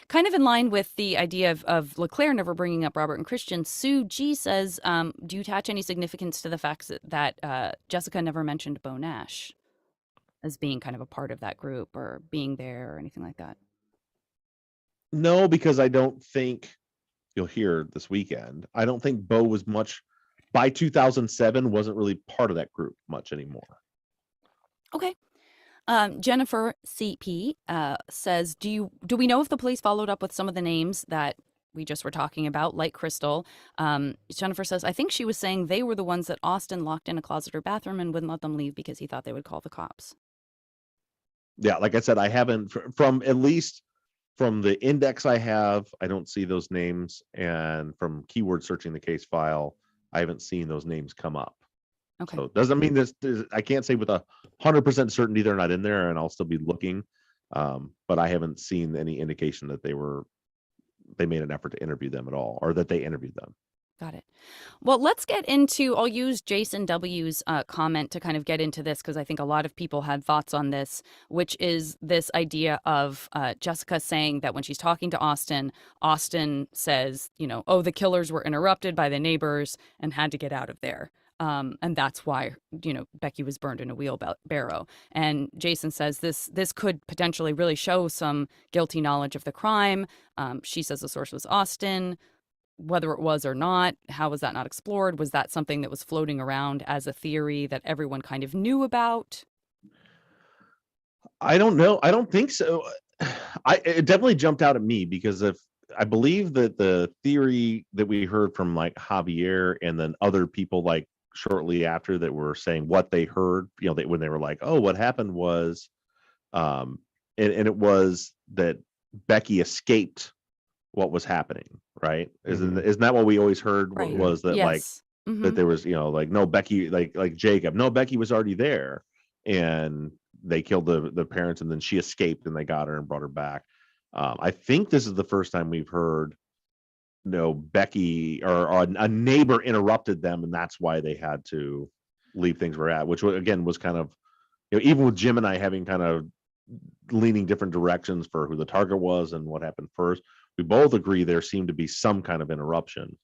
Kind of in line with the idea of LeClaire never bringing up Robert and Christian, Sue G says, do you attach any significance to the fact that Jessica never mentioned Bo Nash as being kind of a part of that group or being there or anything like that? No, because I don't think, you'll hear this weekend, I don't think Bo was much, by 2007, wasn't really part of that group much anymore. Okay. Jennifer CP says, do we know if the police followed up with some of the names that we just were talking about, like Crystal? Jennifer says, I think she was saying they were the ones that Austin locked in a closet or bathroom and wouldn't let them leave because he thought they would call the cops. Yeah, like I said, I haven't, from at least from the index I have, I don't see those names, and from keyword searching the case file, I haven't seen those names come up. Okay. So it doesn't mean this, I can't say with 100% certainty they're not in there, and I'll still be looking. But I haven't seen any indication that they made an effort to interview them at all, or that they interviewed them. Got it. Well, let's get into, I'll use Jason W.'s comment to kind of get into this because I think a lot of people had thoughts on this, which is this idea of Jessica saying that when she's talking to Austin, Austin says, oh, the killers were interrupted by the neighbors and had to get out of there. And that's why, Becky was burned in a wheelbarrow. And Jason says this could potentially really show some guilty knowledge of the crime. She says the source was Austin. Whether it was or not, how was that not explored? Was that something that was floating around as a theory that everyone kind of knew about? I don't know. I don't think so. It definitely jumped out at me because I believe that the theory that we heard from like Javier and then other people like shortly after that were saying what they heard, when they were like, oh, what happened was, and it was that Becky escaped what was happening, right? Isn't that what we always heard? Right. Was that Yes. like that there was like no Becky, like Jacob, no, Becky was already there and they killed the parents and then she escaped and they got her and brought her back. I think this is the first time we've heard Becky or a neighbor interrupted them and that's why they had to leave things where at, which again was kind of even with Jim and I having kind of leaning different directions for who the target was and what happened first, we both agree there seemed to be some kind of interruption.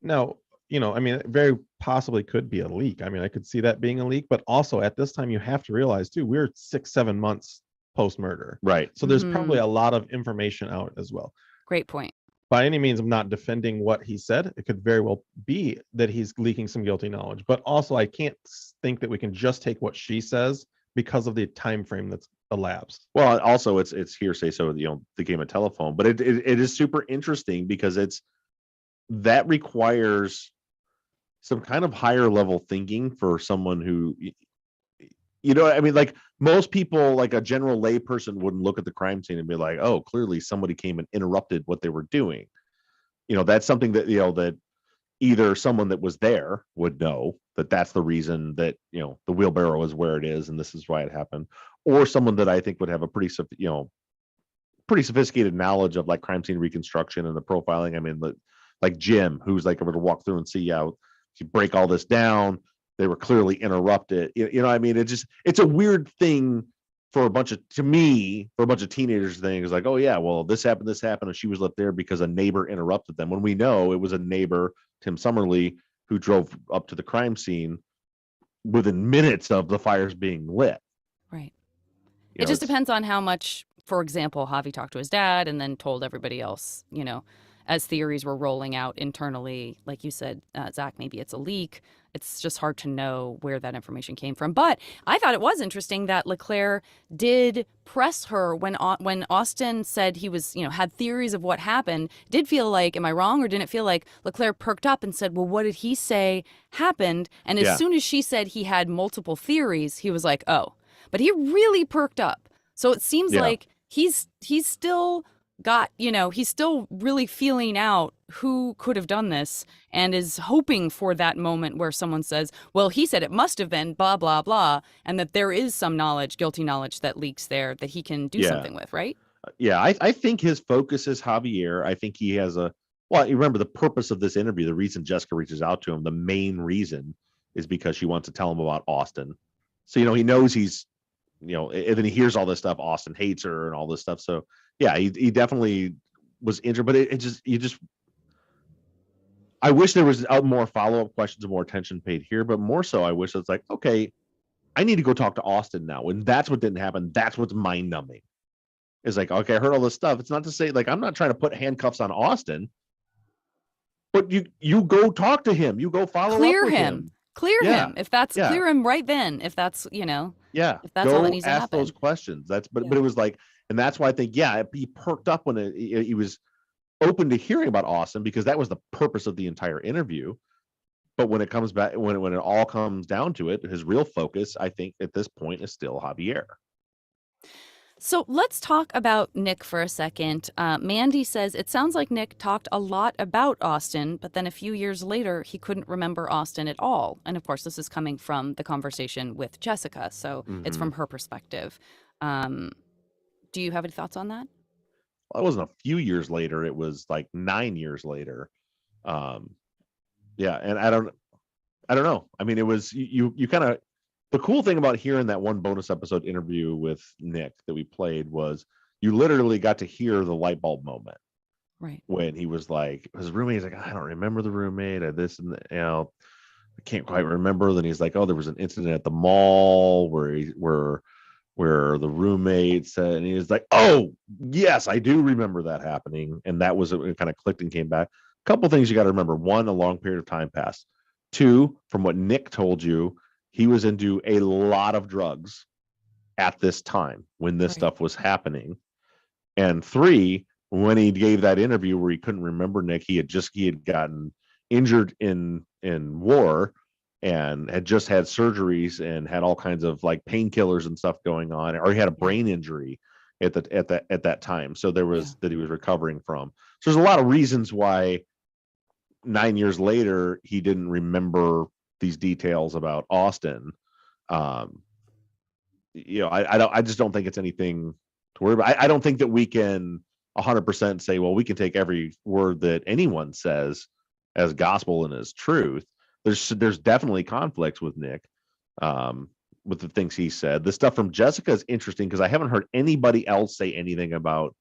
Now, it very possibly could be a leak. I could see that being a leak, but also at this time you have to realize too, we're 6-7 months post-murder. Right. So there's probably a lot of information out as well. Great point. By any means, I'm not defending what he said. It could very well be that he's leaking some guilty knowledge, but also I can't think that we can just take what she says because of the time frame that's elapsed. Well, also it's hearsay, so the game of telephone, but it is super interesting because that requires some kind of higher level thinking for someone who like most people, like a general lay person wouldn't look at the crime scene and be like, oh, clearly somebody came and interrupted what they were doing. That's something that that either someone that was there would know that that's the reason that the wheelbarrow is where it is and this is why it happened, or someone that I think would have a pretty sophisticated knowledge of like crime scene reconstruction and the profiling. Like Jim, who's like able to walk through and see how you break all this down. They were clearly interrupted. It's a weird thing for a bunch of teenagers things like, oh yeah, well this happened and she was left there because a neighbor interrupted them, when we know it was a neighbor, Tim Summerly, who drove up to the crime scene within minutes of the fires being lit. Right. It just depends on how much, for example, Javi talked to his dad and then told everybody else, as theories were rolling out internally. Like you said, Zach, maybe it's a leak. It's just hard to know where that information came from. But I thought it was interesting that LeClaire did press her when Austin said he was, had theories of what happened. Did feel like, am I wrong? Or didn't it feel like LeClaire perked up and said, well, what did he say happened? And as soon as she said he had multiple theories, he was like, oh. But he really perked up. So it seems like he's still got, he's still really feeling out who could have done this and is hoping for that moment where someone says, well, he said it must have been blah, blah, blah, and that there is some guilty knowledge that leaks there that he can do something with, right? Yeah, I think his focus is Javier. I think he has you remember the purpose of this interview, the reason Jessica reaches out to him, the main reason is because she wants to tell him about Austin. So, he knows he's, and then he hears all this stuff, Austin hates her and all this stuff. So yeah, he definitely was interested, but I wish there was more follow-up questions and more attention paid here, but more so I wish it's like, okay, I need to go talk to Austin now. And that's what didn't happen. That's what's mind numbing. It's like, okay, I heard all this stuff. It's not to say like, I'm not trying to put handcuffs on Austin, but you go talk to him. You go follow up with him. Clear him. If that's clear him right then, if that's, if that's all that needs to happen. Ask those questions. But it was like, and that's why I think, he perked up when he was open to hearing about Austin because that was the purpose of the entire interview. But when it comes back, when it all comes down to it, his real focus, I think at this point, is still Javier. So let's talk about Nick for a second. Mandy says, it sounds like Nick talked a lot about Austin, but then a few years later, he couldn't remember Austin at all. And of course, this is coming from the conversation with Jessica. So it's from her perspective. Do you have any thoughts on that? Well, it wasn't a few years later. It was like 9 years later. Yeah, and I don't know. I mean, it was you kind of, the cool thing about hearing that one bonus episode interview with Nick that we played was you literally got to hear the light bulb moment. Right. When he was like, his roommate's like, I don't remember the roommate. I this and I can't quite remember. Then he's like, oh, there was an incident at the mall where the roommate said, and he was like, oh yes, I do remember that happening. And that was, it kind of clicked and came back. A couple things you got to remember. One, a long period of time passed. Two, from what Nick told you, he was into a lot of drugs at this time when this stuff was happening. And three, when he gave that interview where he couldn't remember Nick, he had gotten injured in war and had just had surgeries and had all kinds of like painkillers and stuff going on, or he had a brain injury at that time. So there was that he was recovering from. So there's a lot of reasons why 9 years later he didn't remember these details about Austin. I just don't think it's anything to worry about. I don't think that we can 100% say, well, we can take every word that anyone says as gospel and as truth. There's definitely conflicts with Nick, with the things he said. The stuff from Jessica is interesting because I haven't heard anybody else say anything about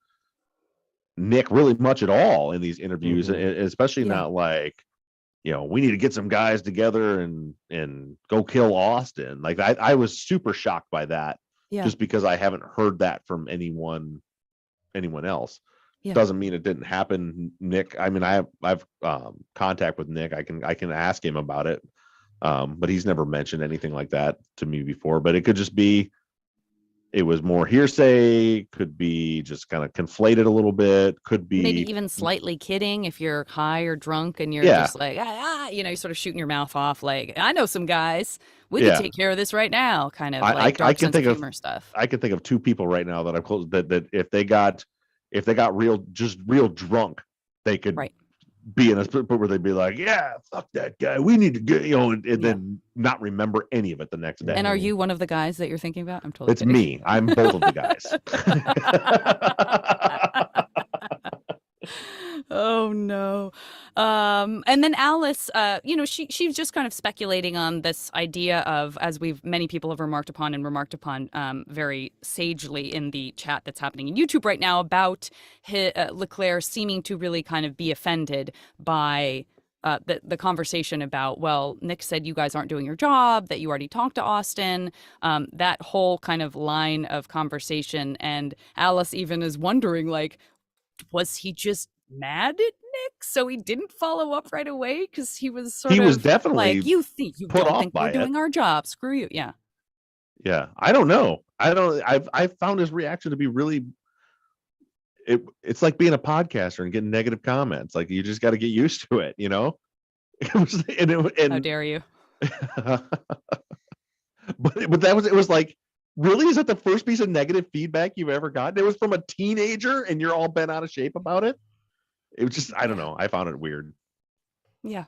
Nick really much at all in these interviews, especially not like, we need to get some guys together and go kill Austin. Like I was super shocked by that, just because I haven't heard that from anyone else. Doesn't mean it didn't happen. Nick, I mean, I've contact with Nick. I can ask him about it, but he's never mentioned anything like that to me before. But it could just be, it was more hearsay, could be just kind of conflated a little bit, could be maybe even slightly kidding if you're high or drunk and you're just like, you're sort of shooting your mouth off like, I know some guys, we could take care of this right now, kind of like dark sense of humor stuff. I can think of two people right now that I'm close, that if they got real drunk, they could be in a spot where they'd be like, yeah, fuck that guy, we need to get, and then not remember any of it the next day. And are you one of the guys that you're thinking about? I'm totally It's kidding. Me. I'm both of the guys. Oh no. And then Alice, she's just kind of speculating on this idea of, as many people have remarked upon very sagely in the chat that's happening in YouTube right now about Leclerc seeming to really kind of be offended by the conversation about, well, Nick said you guys aren't doing your job, that you already talked to Austin, that whole kind of line of conversation. And Alice even is wondering, like, was he just mad at Nick so he didn't follow up right away because he was definitely like, you don't think we're doing our job, screw you. I don't know. I've found his reaction to be really, it's like being a podcaster and getting negative comments. Like, you just got to get used to it, How dare you? but it was like, really? Is that the first piece of negative feedback you've ever gotten? It was from a teenager and you're all bent out of shape about it? It was just, I don't know. I found it weird. Yeah.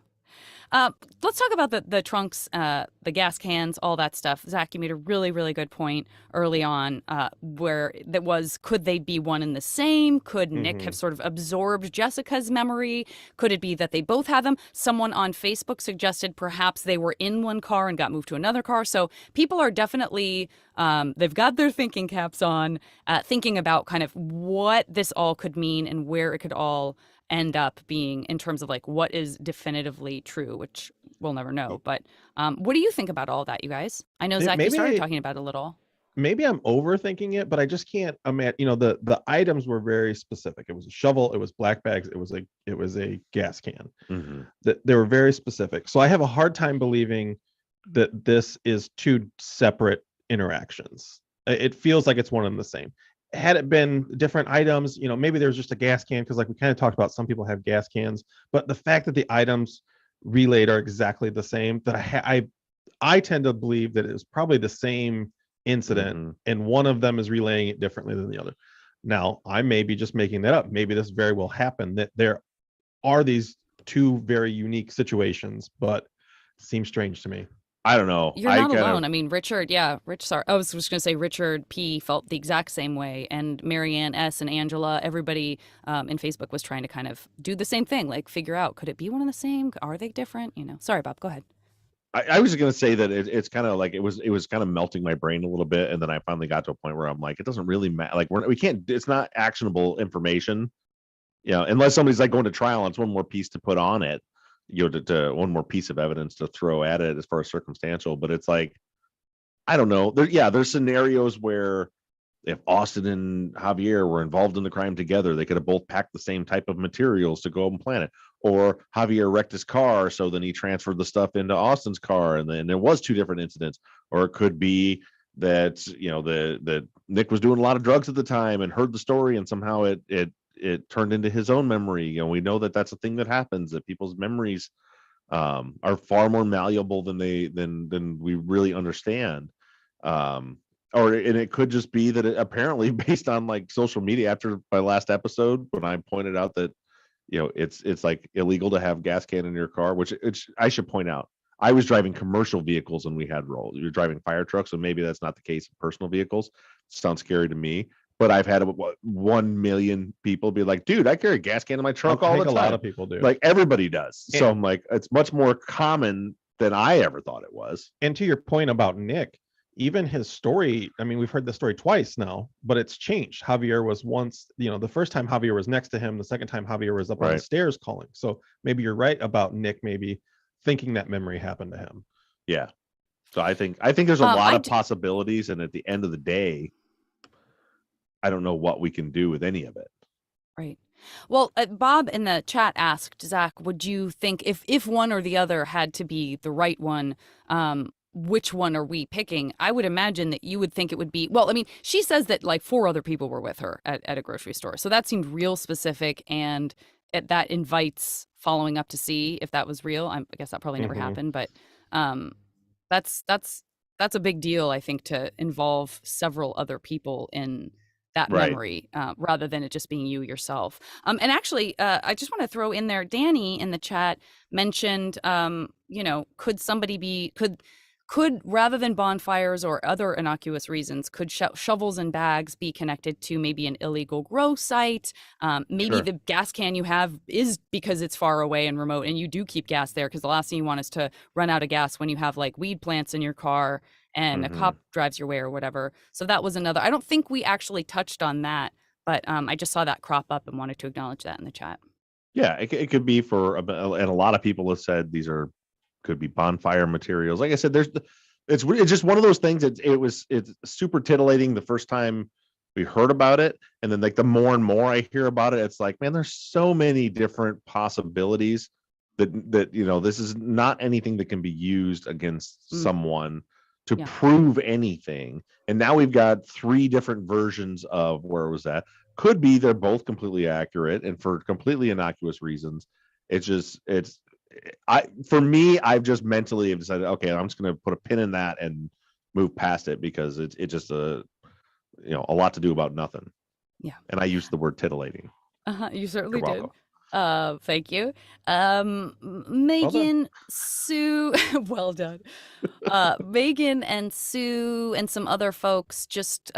Let's talk about the trunks, the gas cans, all that stuff. Zach, you made a really, really good point early on, where that was, could they be one and the same? Could Nick have sort of absorbed Jessica's memory? Could it be that they both had them? Someone on Facebook suggested perhaps they were in one car and got moved to another car. So people are definitely, they've got their thinking caps on, thinking about kind of what this all could mean and where it could all end up being in terms of like what is definitively true, which we'll never know. But what do you think about all that, you guys? I know, Zach, you started talking about it a little. Maybe I'm overthinking it, but I just can't imagine. The items were very specific. It was a shovel, it was black bags, it was a gas can. That they were very specific. So I have a hard time believing that this is two separate interactions. It feels like it's one and the same. Had it been different items, maybe there's just a gas can, because like we kind of talked about, some people have gas cans, but the fact that the items relayed are exactly the same, that I tend to believe that it was probably the same incident, and one of them is relaying it differently than the other. Now, I may be just making that up. Maybe this very well happened, that there are these two very unique situations, but it seems strange to me. I don't know. You're not alone. I mean, Richard, sorry. I was just going to say Richard P. felt the exact same way. And Marianne S. and Angela, everybody in Facebook was trying to kind of do the same thing, like figure out, could it be one and the same? Are they different? Sorry, Bob, go ahead. I was just going to say that it's kind of like it was kind of melting my brain a little bit. And then I finally got to a point where I'm like, it doesn't really matter. Like we can't, it's not actionable information, unless somebody's like going to trial and it's one more piece to put on it. To one more piece of evidence to throw at it as far as circumstantial, but it's like, I don't know. There's scenarios where if Austin and Javier were involved in the crime together, they could have both packed the same type of materials to go and plant it. Or Javier wrecked his car, so then he transferred the stuff into Austin's car, and then there was 2 different incidents. Or it could be that that Nick was doing a lot of drugs at the time and heard the story, and somehow it turned into his own memory. We know that that's a thing that happens, that people's memories are far more malleable than we really understand. And it could just be that apparently based on like social media after my last episode, when I pointed out that, it's like illegal to have gas can in your car, which I should point out, I was driving commercial vehicles and we had rolls. You're driving fire trucks, so maybe that's not the case in personal vehicles. Sounds scary to me. But I've had 1 million people be like, dude, I carry a gas can in my truck all the time. A lot of people do. Like everybody does. So I'm like, it's much more common than I ever thought it was. And to your point about Nick, even his story, I mean, we've heard the story twice now, but it's changed. Javier was once, the first time Javier was next to him, the second time Javier was up on the stairs calling. So maybe you're right about Nick maybe thinking that memory happened to him. Yeah. So I think there's a lot of possibilities, and at the end of the day, I don't know what we can do with any of it. Right. Well, Bob in the chat asked, Zach, would you think if one or the other had to be the right one, which one are we picking? I would imagine that you would think it would be, well, I mean, she says that like 4 other people were with her at a grocery store. So that seemed real specific, and that invites following up to see if that was real. I guess that probably never happened, but that's a big deal, I think, to involve several other people in that memory, rather than it just being you yourself. And actually, I just want to throw in there, Danny in the chat mentioned, could somebody be, could rather than bonfires or other innocuous reasons, could shovels and bags be connected to maybe an illegal grow site? Maybe the gas can you have is because it's far away and remote, and you do keep gas there because the last thing you want is to run out of gas when you have like weed plants in your car and a cop drives your way or whatever. So that was another. I don't think we actually touched on that, but I just saw that crop up and wanted to acknowledge that in the chat. Yeah, it could be and a lot of people have said these could be bonfire materials. Like I said, it's just one of those things. It's super titillating the first time we heard about it, and then like the more and more I hear about it, it's like, man, there's so many different possibilities that this is not anything that can be used against someone to prove anything. And now we've got 3 different versions of where it was at. Could be they're both completely accurate and for completely innocuous reasons. For me, I've just mentally have decided, okay, I'm just going to put a pin in that and move past it, because it's just a lot to do about nothing. Yeah. And I used the word titillating. You certainly You're did. welcome. Thank you. Megan, Sue, well done. Megan and Sue and some other folks just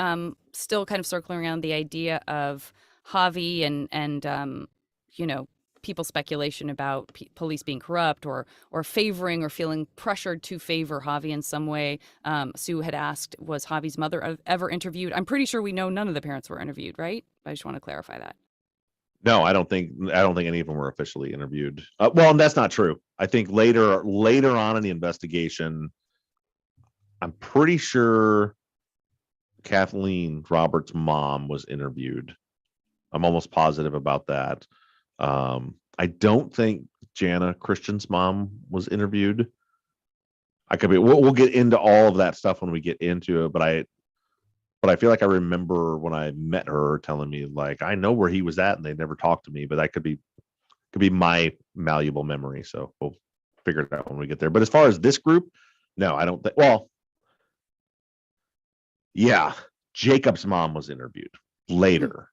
still kind of circling around the idea of Javi and people's speculation about police being corrupt or favoring or feeling pressured to favor Javi in some way. Sue had asked, was Javi's mother ever interviewed? I'm pretty sure we know none of the parents were interviewed, right? I just want to clarify that. No, I don't think any of them were officially interviewed. Well, and that's not true. I think later on in the investigation, I'm pretty sure Kathleen Roberts' mom was interviewed. I'm almost positive about that. I don't think Jana Christian's mom was interviewed. I could be. We'll get into all of that stuff when we get into it, but I feel like I remember when I met her telling me, like, I know where he was at and they never talked to me, but that could be my malleable memory. So we'll figure it out when we get there. But as far as this group, no, I don't think. Well, yeah, Jacob's mom was interviewed later,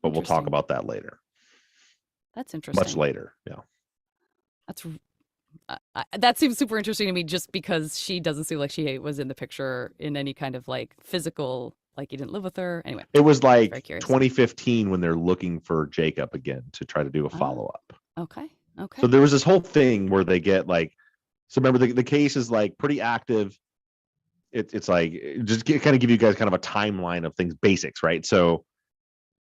but we'll talk about that later. That's interesting. Much later. Yeah. That's that seems super interesting to me, just because she doesn't seem like she was in the picture in any kind of like physical, like he didn't live with her. Anyway, it was like very curious. 2015 when they're looking for Jacob again to try to do a follow-up. Okay. So there was this whole thing where they get like, so remember the case is like pretty active. It's like, just kind of give you guys kind of a timeline of things, basics, right? So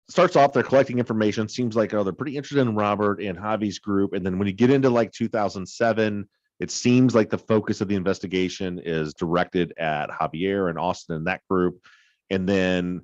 starts off, they're collecting information. Seems like, oh, they're pretty interested in Robert and Javi's group. And then when you get into like 2007, it seems like the focus of the investigation is directed at Javier and Austin and that group. And then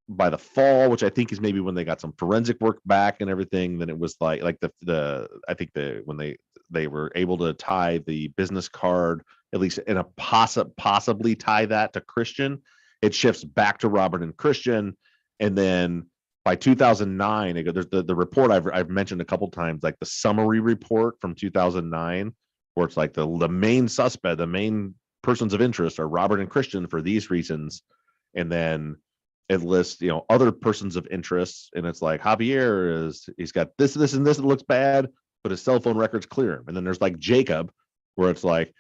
by the fall, which I think is maybe when they got some forensic work back and everything, then it was like I think when they were able to tie the business card, at least in a possibly tie that to Christian, it shifts back to Robert and Christian. And then by 2009, there's the report I've mentioned a couple times, like the summary report from 2009, where it's like the main suspect, the main persons of interest are Robert and Christian for these reasons. And then it lists, other persons of interest, and it's like Javier he's got this, and this, it looks bad, but his cell phone records clear him. And then there's like Jacob, where it's like,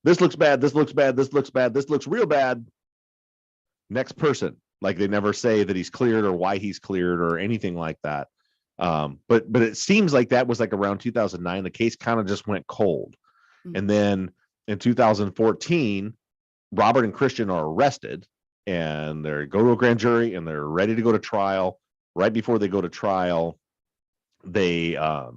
this looks bad, this looks bad, this looks bad, this looks real bad. Next person. Like they never say that he's cleared or why he's cleared or anything like that. But it seems like that was like around 2009. The case kind of just went cold. Mm-hmm. And then in 2014, Robert and Christian are arrested, and they go to a grand jury, and they're ready to go to trial. Right before they go to trial, they drop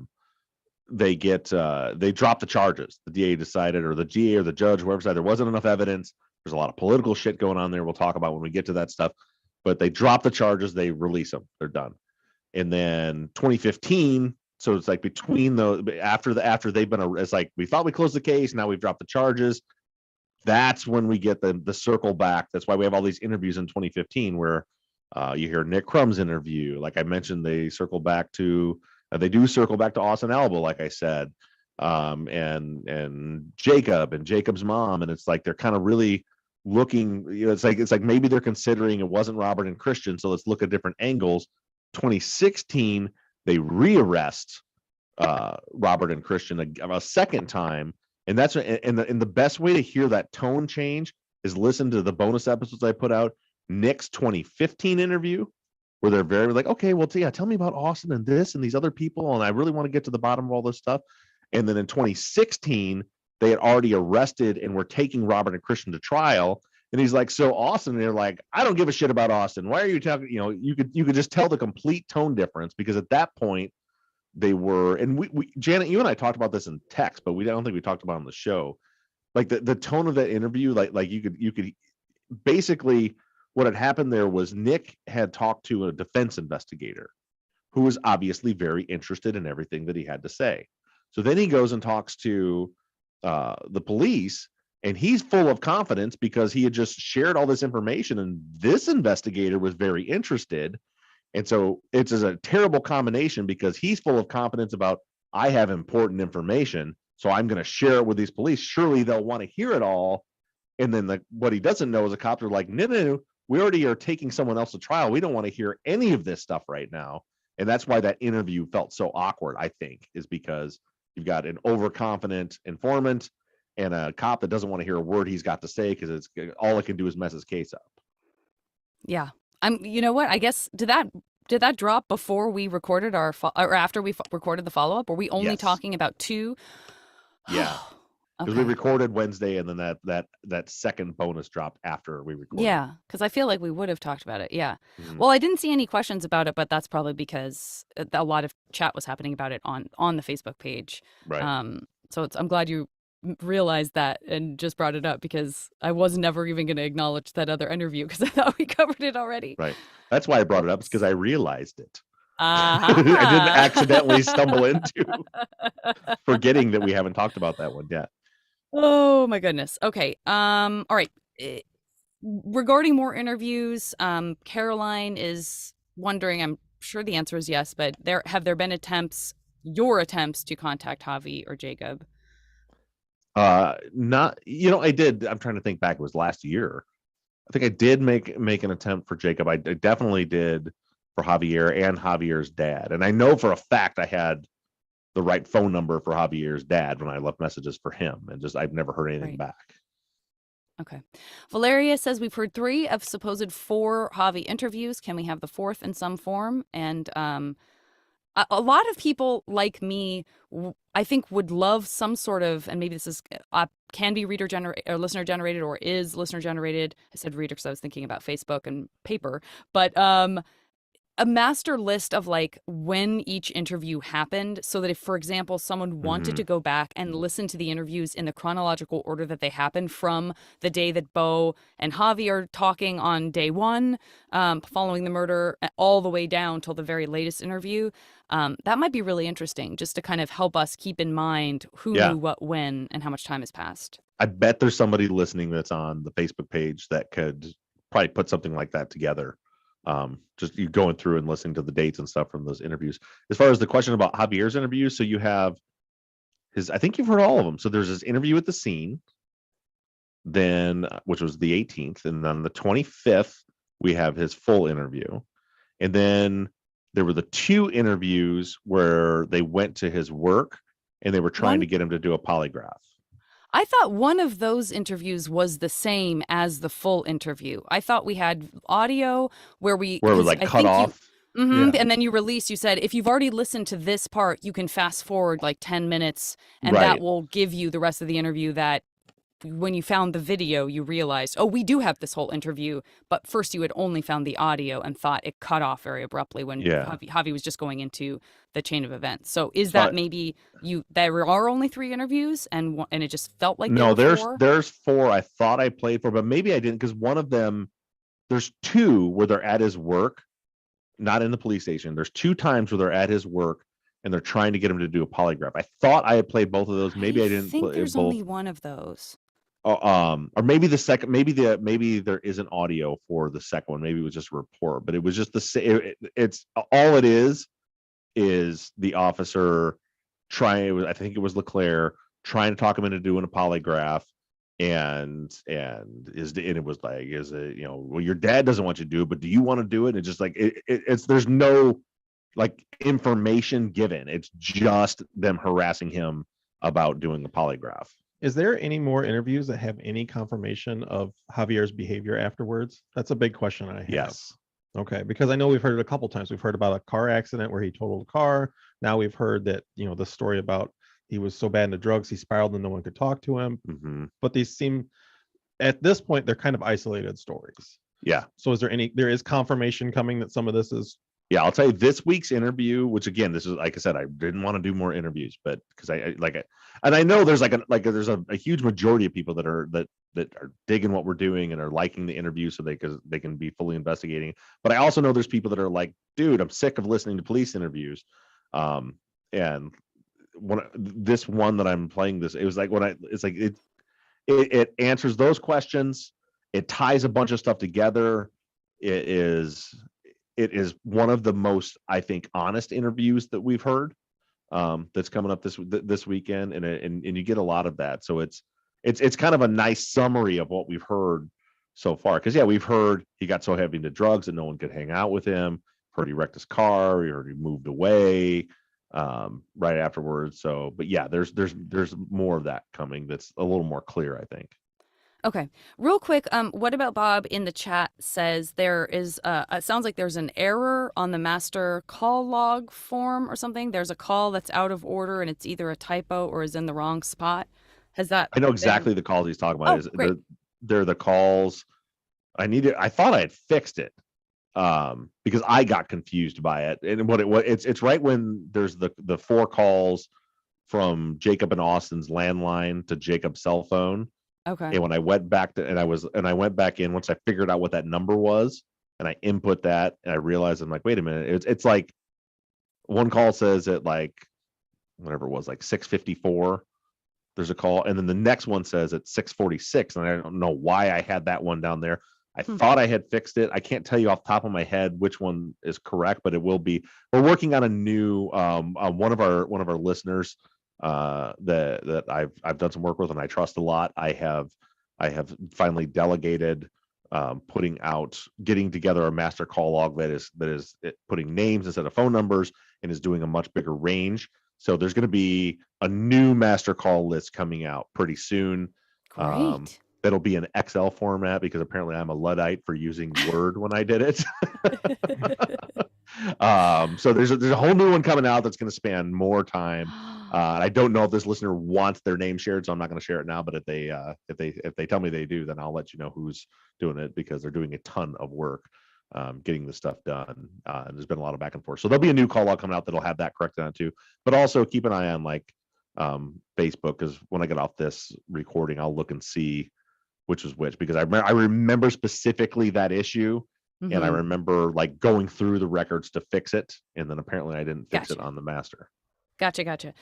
the charges. The DA decided, or the GA or the judge, whoever decided there wasn't enough evidence. There's a lot of political shit going on there. We'll talk about when we get to that stuff. But they drop the charges, they release them, they're done. And then 2015, so it's like between after they've been, it's like we thought we closed the case, now we've dropped the charges. That's when we get the circle back. That's why we have all these interviews in 2015 where you hear Nick Crumb's interview. Like I mentioned, they do circle back to Austin Alba, like I said, and Jacob and Jacob's mom, and it's like they're kind of really looking. It's like maybe they're considering it wasn't Robert and Christian, so let's look at different angles. 2016, they rearrest Robert and Christian a second time. And that's and the best way to hear that tone change is listen to the bonus episodes I put out. Nick's 2015 interview, where they're very like, okay, well, tell me about Austin and this and these other people, and I really want to get to the bottom of all this stuff. And then in 2016, they had already arrested and were taking Robert and Christian to trial. And he's like, so Austin, and they're like, I don't give a shit about Austin. Why are you talking? You could just tell the complete tone difference, because at that point, they were, and we Janet, you and I talked about this in text, but I don't think we talked about it on the show. Like the tone of that interview, like you could basically, what had happened there was Nick had talked to a defense investigator who was obviously very interested in everything that he had to say. So then he goes and talks to the police, and he's full of confidence because he had just shared all this information, and this investigator was very interested. And so it's a terrible combination, because he's full of confidence about, I have important information, so I'm going to share it with these police. Surely they'll want to hear it all. And then what he doesn't know is the cops are like, no, we already are taking someone else to trial. We don't want to hear any of this stuff right now. And that's why that interview felt so awkward, I think, is because you've got an overconfident informant and a cop that doesn't want to hear a word he's got to say, because it's all it can do is mess his case up. Yeah. You know what? I guess did that drop before we recorded or after we recorded the follow-up? Were we only talking about two? Yeah. Because we recorded Wednesday, and then that second bonus dropped after we recorded. Yeah, because I feel like we would have talked about it. Yeah. Mm-hmm. Well, I didn't see any questions about it, but that's probably because a lot of chat was happening about it on the Facebook page. Right. So I'm glad you realized that and just brought it up, because I was never even going to acknowledge that other interview, because I thought we covered it already. Right. That's why I brought it up, because I realized it. I didn't accidentally stumble into forgetting that we haven't talked about that one yet. Oh my goodness. Okay. All right. Regarding more interviews, Caroline is wondering, I'm sure the answer is yes, but have there been your attempts to contact Javi or Jacob? Not, I did. I'm trying to think back. It was last year. I think I did make an attempt for Jacob. I definitely did for Javier and Javier's dad. And I know for a fact I had the right phone number for Javier's dad when I left messages for him, and just I've never heard anything back. Okay. Valeria says we've heard 3 of supposed 4 Javi interviews. Can we have the 4th in some form? And a lot of people like me, I think, would love some sort of, and maybe this is can be reader generated or listener generated, or is listener generated. I said reader because I was thinking about Facebook and paper, but a master list of like when each interview happened, so that if, for example, someone wanted to go back and listen to the interviews in the chronological order that they happened, from the day that Bo and Javi are talking on day 1, following the murder, all the way down till the very latest interview, that might be really interesting, just to kind of help us keep in mind who knew what when and how much time has passed. I bet there's somebody listening that's on the Facebook page that could probably put something like that together. Just you going through and listening to the dates and stuff from those interviews. As far as the question about Javier's interview, so you have I think you've heard all of them. So there's this interview at the scene, then which was the 18th, and then the 25th we have his full interview, and then there were the 2 interviews where they went to his work and they were trying to get him to do a polygraph. I thought one of those interviews was the same as the full interview. I thought we had audio where it was like cut off. And then you said, if you've already listened to this part, you can fast forward like 10 minutes and that will give you the rest of the interview, that when you found the video, you realized, oh, we do have this whole interview. But first you had only found the audio and thought it cut off very abruptly when Javi was just going into the chain of events. So is that maybe there are only 3 interviews and it just felt like there's 4 I thought I played for, but maybe I didn't, because one of them, there's 2 where they're at his work, not in the police station. There's 2 times where they're at his work and they're trying to get him to do a polygraph. I thought I had played both of those. Maybe I didn't. I think there's only one of those. Or maybe the second, maybe there isn't audio for the second one. Maybe it was just a report, but it was just it's all it is the officer trying. I think it was Leclerc trying to talk him into doing a polygraph, and it was like, well, your dad doesn't want you to do it, but do you want to do it? And it's just like it's there's no like information given. It's just them harassing him about doing a polygraph. Is there any more interviews that have any confirmation of Javier's behavior afterwards? That's a big question I have. Yes. Okay, because I know we've heard it a couple times. We've heard about a car accident where he totaled a car. Now we've heard that, the story about he was so bad into drugs, he spiraled and no one could talk to him. But these seem, at this point, they're kind of isolated stories. Yeah. So there is confirmation coming that some of this is? Yeah, I'll tell you, this week's interview, which again, this is, like I said, I didn't want to do more interviews, but because and I know there's there's a huge majority of people that are digging what we're doing and are liking the interview, so they can be fully investigating. But I also know there's people that are like, dude, I'm sick of listening to police interviews. And this one that I'm playing, it was like it answers those questions. It ties a bunch of stuff together. It is one of the most, I think, honest interviews that we've heard, that's coming up this weekend, and you get a lot of that. So it's kind of a nice summary of what we've heard so far. Because we've heard he got so heavy into drugs that no one could hang out with him. Heard he wrecked his car. We heard he moved away right afterwards. So, but there's more of that coming. That's a little more clear, I think. Okay, real quick, what about Bob in the chat says there is, it sounds like there's an error on the master call log form or something. There's a call that's out of order and it's either a typo or is in the wrong spot. Has that? I know exactly the calls he's talking about. They're the calls. I thought I had fixed it because I got confused by it. And it's right when there's the 4 calls from Jacob and Austin's landline to Jacob's cell phone. Okay. And when I went back I went back in, once I figured out what that number was, and I input that, and I realized, I'm like, wait a minute, it's like one call says at like whatever it was, like 6:54, there's a call, and then the next one says at 6:46, and I don't know why I had that one down there. I thought I had fixed it. I can't tell you off the top of my head which one is correct, but it will be. We're working on a new one of our listeners that I've done some work with and I trust a lot. I have finally delegated getting together a master call log that is putting names instead of phone numbers and is doing a much bigger range. So there's going to be a new master call list coming out pretty soon. Great. That'll be an Excel format because apparently I'm a Luddite for using Word when I did it. So there's a whole new one coming out that's going to span more time. I don't know if this listener wants their name shared, so I'm not going to share it now. But if they tell me they do, then I'll let you know who's doing it, because they're doing a ton of work getting this stuff done. And there's been a lot of back and forth. So there'll be a new call out coming out that'll have that corrected on too. But also keep an eye on like Facebook, because when I get off this recording, I'll look and see which is which, because I remember specifically that issue. Mm-hmm. And I remember like going through the records to fix it. And then apparently I didn't fix it on the master. Gotcha.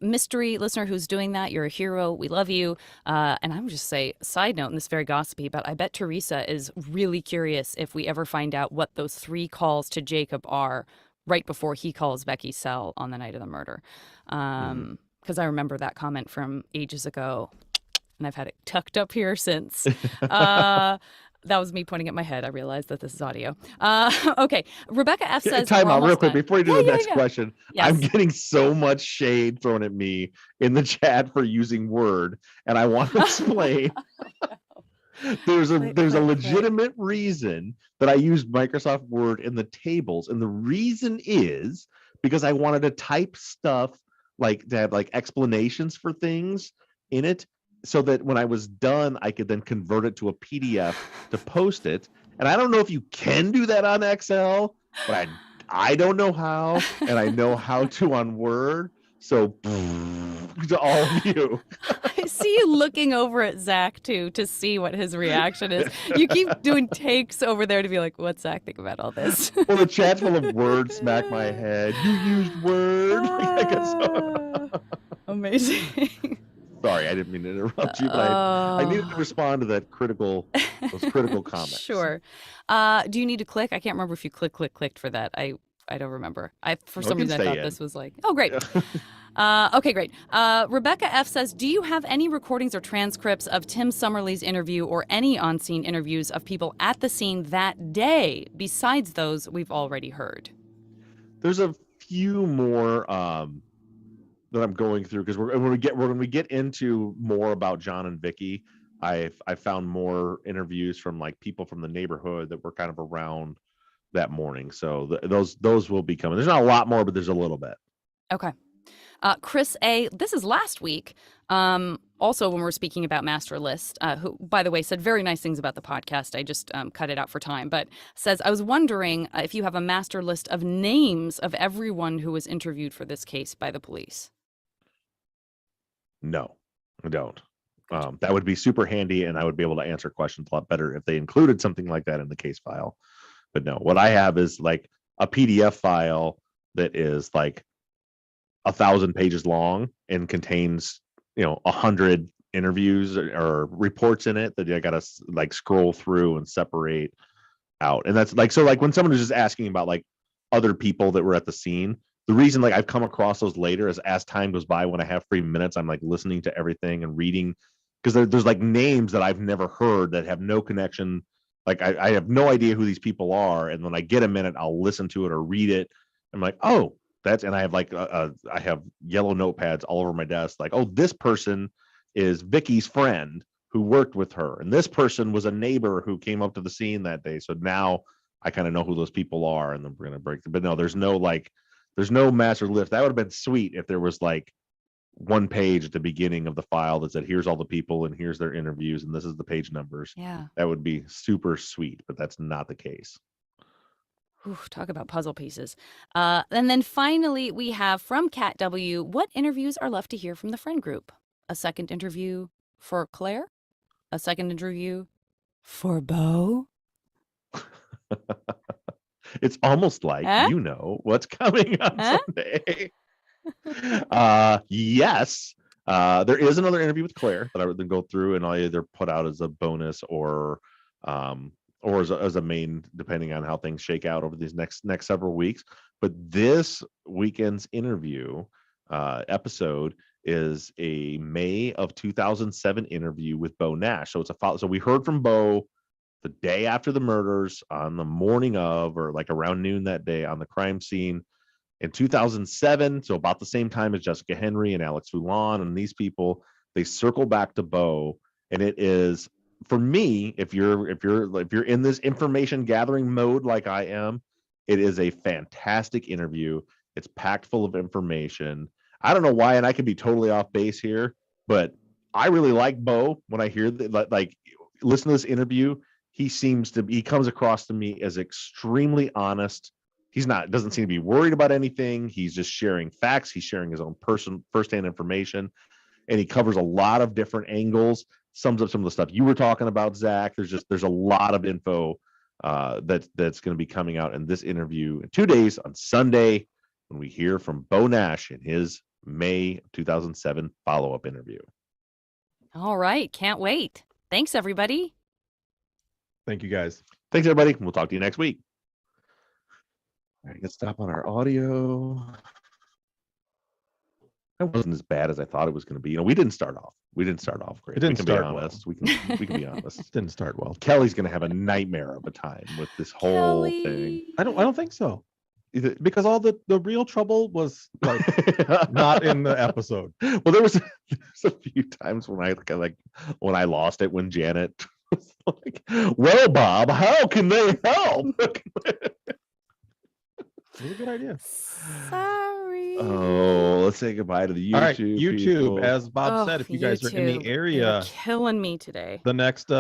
Mystery listener who's doing that, you're a hero. We love you. And I'm just say, side note, and this is very gossipy, but I bet Teresa is really curious if we ever find out what those 3 calls to Jacob are right before he calls Becky's cell on the night of the murder. Because I remember that comment from ages ago, and I've had it tucked up here since. That was me pointing at my head. I realized that this is audio. Okay. Rebecca F says... Time out real quick before you do the next question. Yes. I'm getting so much shade thrown at me in the chat for using Word. And I want to explain. There's a legitimate reason that I used Microsoft Word in the tables. And the reason is because I wanted to type stuff like to have like explanations for things in it, so that when I was done, I could then convert it to a PDF to post it. And I don't know if you can do that on Excel, but I don't know how, and I know how to on Word. So to all of you. I see you looking over at Zach too to see what his reaction is. You keep doing takes over there to be like, what's Zach think about all this? Well, the chat's full of Word smack my head. You used Word. Amazing. Sorry, I didn't mean to interrupt you, but I needed to respond to those critical comments. Sure. Do you need to click? I can't remember if you clicked for that. I don't remember. For some reason I thought this was like, oh, great. Okay, great. Rebecca F says, do you have any recordings or transcripts of Tim Summerly's interview or any on-scene interviews of people at the scene that day besides those we've already heard? There's a few more that I'm going through, because when we get into more about John and Vicky, I found more interviews from like people from the neighborhood that were kind of around that morning. So those will be coming. There's not a lot more, but there's a little bit. Okay. Chris A, this is last week. Also, when we're speaking about Master List, who, by the way, said very nice things about the podcast. I just cut it out for time, but says, I was wondering if you have a master list of names of everyone who was interviewed for this case by the police. No, I don't. That would be super handy, and I would be able to answer questions a lot better if they included something like that in the case file. But no, what I have is like a PDF file that is like 1,000 pages long and contains, 100 interviews or reports in it that I gotta like scroll through and separate out. And that's like, so like when someone is just asking about like other people that were at the scene, the reason like I've come across those later is as time goes by, when I have free minutes, I'm like listening to everything and reading, because there's like names that I've never heard that have no connection. Like I have no idea who these people are. And when I get a minute, I'll listen to it or read it. I'm like, oh, and I have like, I have yellow notepads all over my desk. Like, oh, this person is Vicky's friend who worked with her. And this person was a neighbor who came up to the scene that day. So now I kind of know who those people are, and then we're going to break them. But no, there's no master list. That would have been sweet if there was like one page at the beginning of the file that said, here's all the people and here's their interviews and this is the page numbers. Yeah. That would be super sweet, but that's not the case. Ooh, talk about puzzle pieces. And then finally, we have from Cat W, what interviews are left to hear from the friend group? A second interview for Claire? A second interview for Bo? It's almost like you know what's coming on Sunday. Yes. There is another interview with Claire that I would then go through, and I'll either put out as a bonus or as a main, depending on how things shake out over these next several weeks. But this weekend's interview episode is a May of 2007 interview with Bo Nash. So it's so we heard from Bo the day after the murders, on the morning of, or like around noon that day on the crime scene. In 2007, so about the same time as Jessica Henry and Alex Foulon and these people, they circle back to Bo, and it is, for me, if you're in this information gathering mode like I am, it is a fantastic interview. It's packed full of information. I don't know why, and I could be totally off base here, but I really like Bo when I hear that. Like, listen to this interview. He comes across to me as extremely honest. Doesn't seem to be worried about anything. He's just sharing facts. He's sharing his own firsthand information, and he covers a lot of different angles. Sums up some of the stuff you were talking about, Zach. There's a lot of info that's going to be coming out in this interview in 2 days on Sunday when we hear from Bo Nash in his May 2007 follow-up interview. All right, can't wait. Thanks, everybody. Thank you, guys. Thanks, everybody. We'll talk to you next week. All right, let's stop on our audio. That wasn't as bad as I thought it was going to be. We didn't start off great. It didn't we can start be honest. well. We can be honest. It didn't start well. Kelly's going to have a nightmare of a time with this whole thing. I don't think so. Because all the real trouble was like not in the episode. Well, there's a few times when I lost it when Janet was like, "Well, Bob, how can they help?" It was a good idea. Sorry. Oh, let's say goodbye to the YouTube. All right, YouTube, people. as Bob said, if you guys are in the area, You're killing me today. the next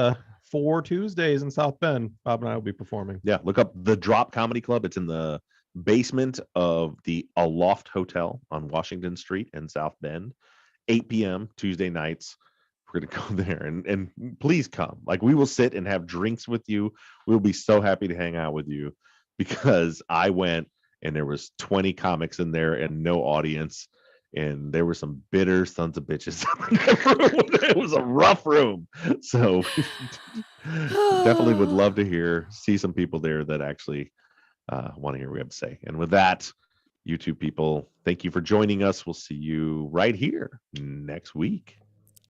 4 Tuesdays in South Bend, Bob and I will be performing. Yeah, look up the Drop Comedy Club. It's in the basement of the Aloft Hotel on Washington Street in South Bend, 8 p.m. Tuesday nights. We're gonna go there and please come. Like, we will sit and have drinks with you. We'll be so happy to hang out with you, because I went and there was 20 comics in there and no audience, and there were some bitter sons of bitches. It was a rough room. So definitely would love to see some people there that actually want to hear what we have to say. And with that, YouTube people, thank you for joining us. We'll see you right here next week.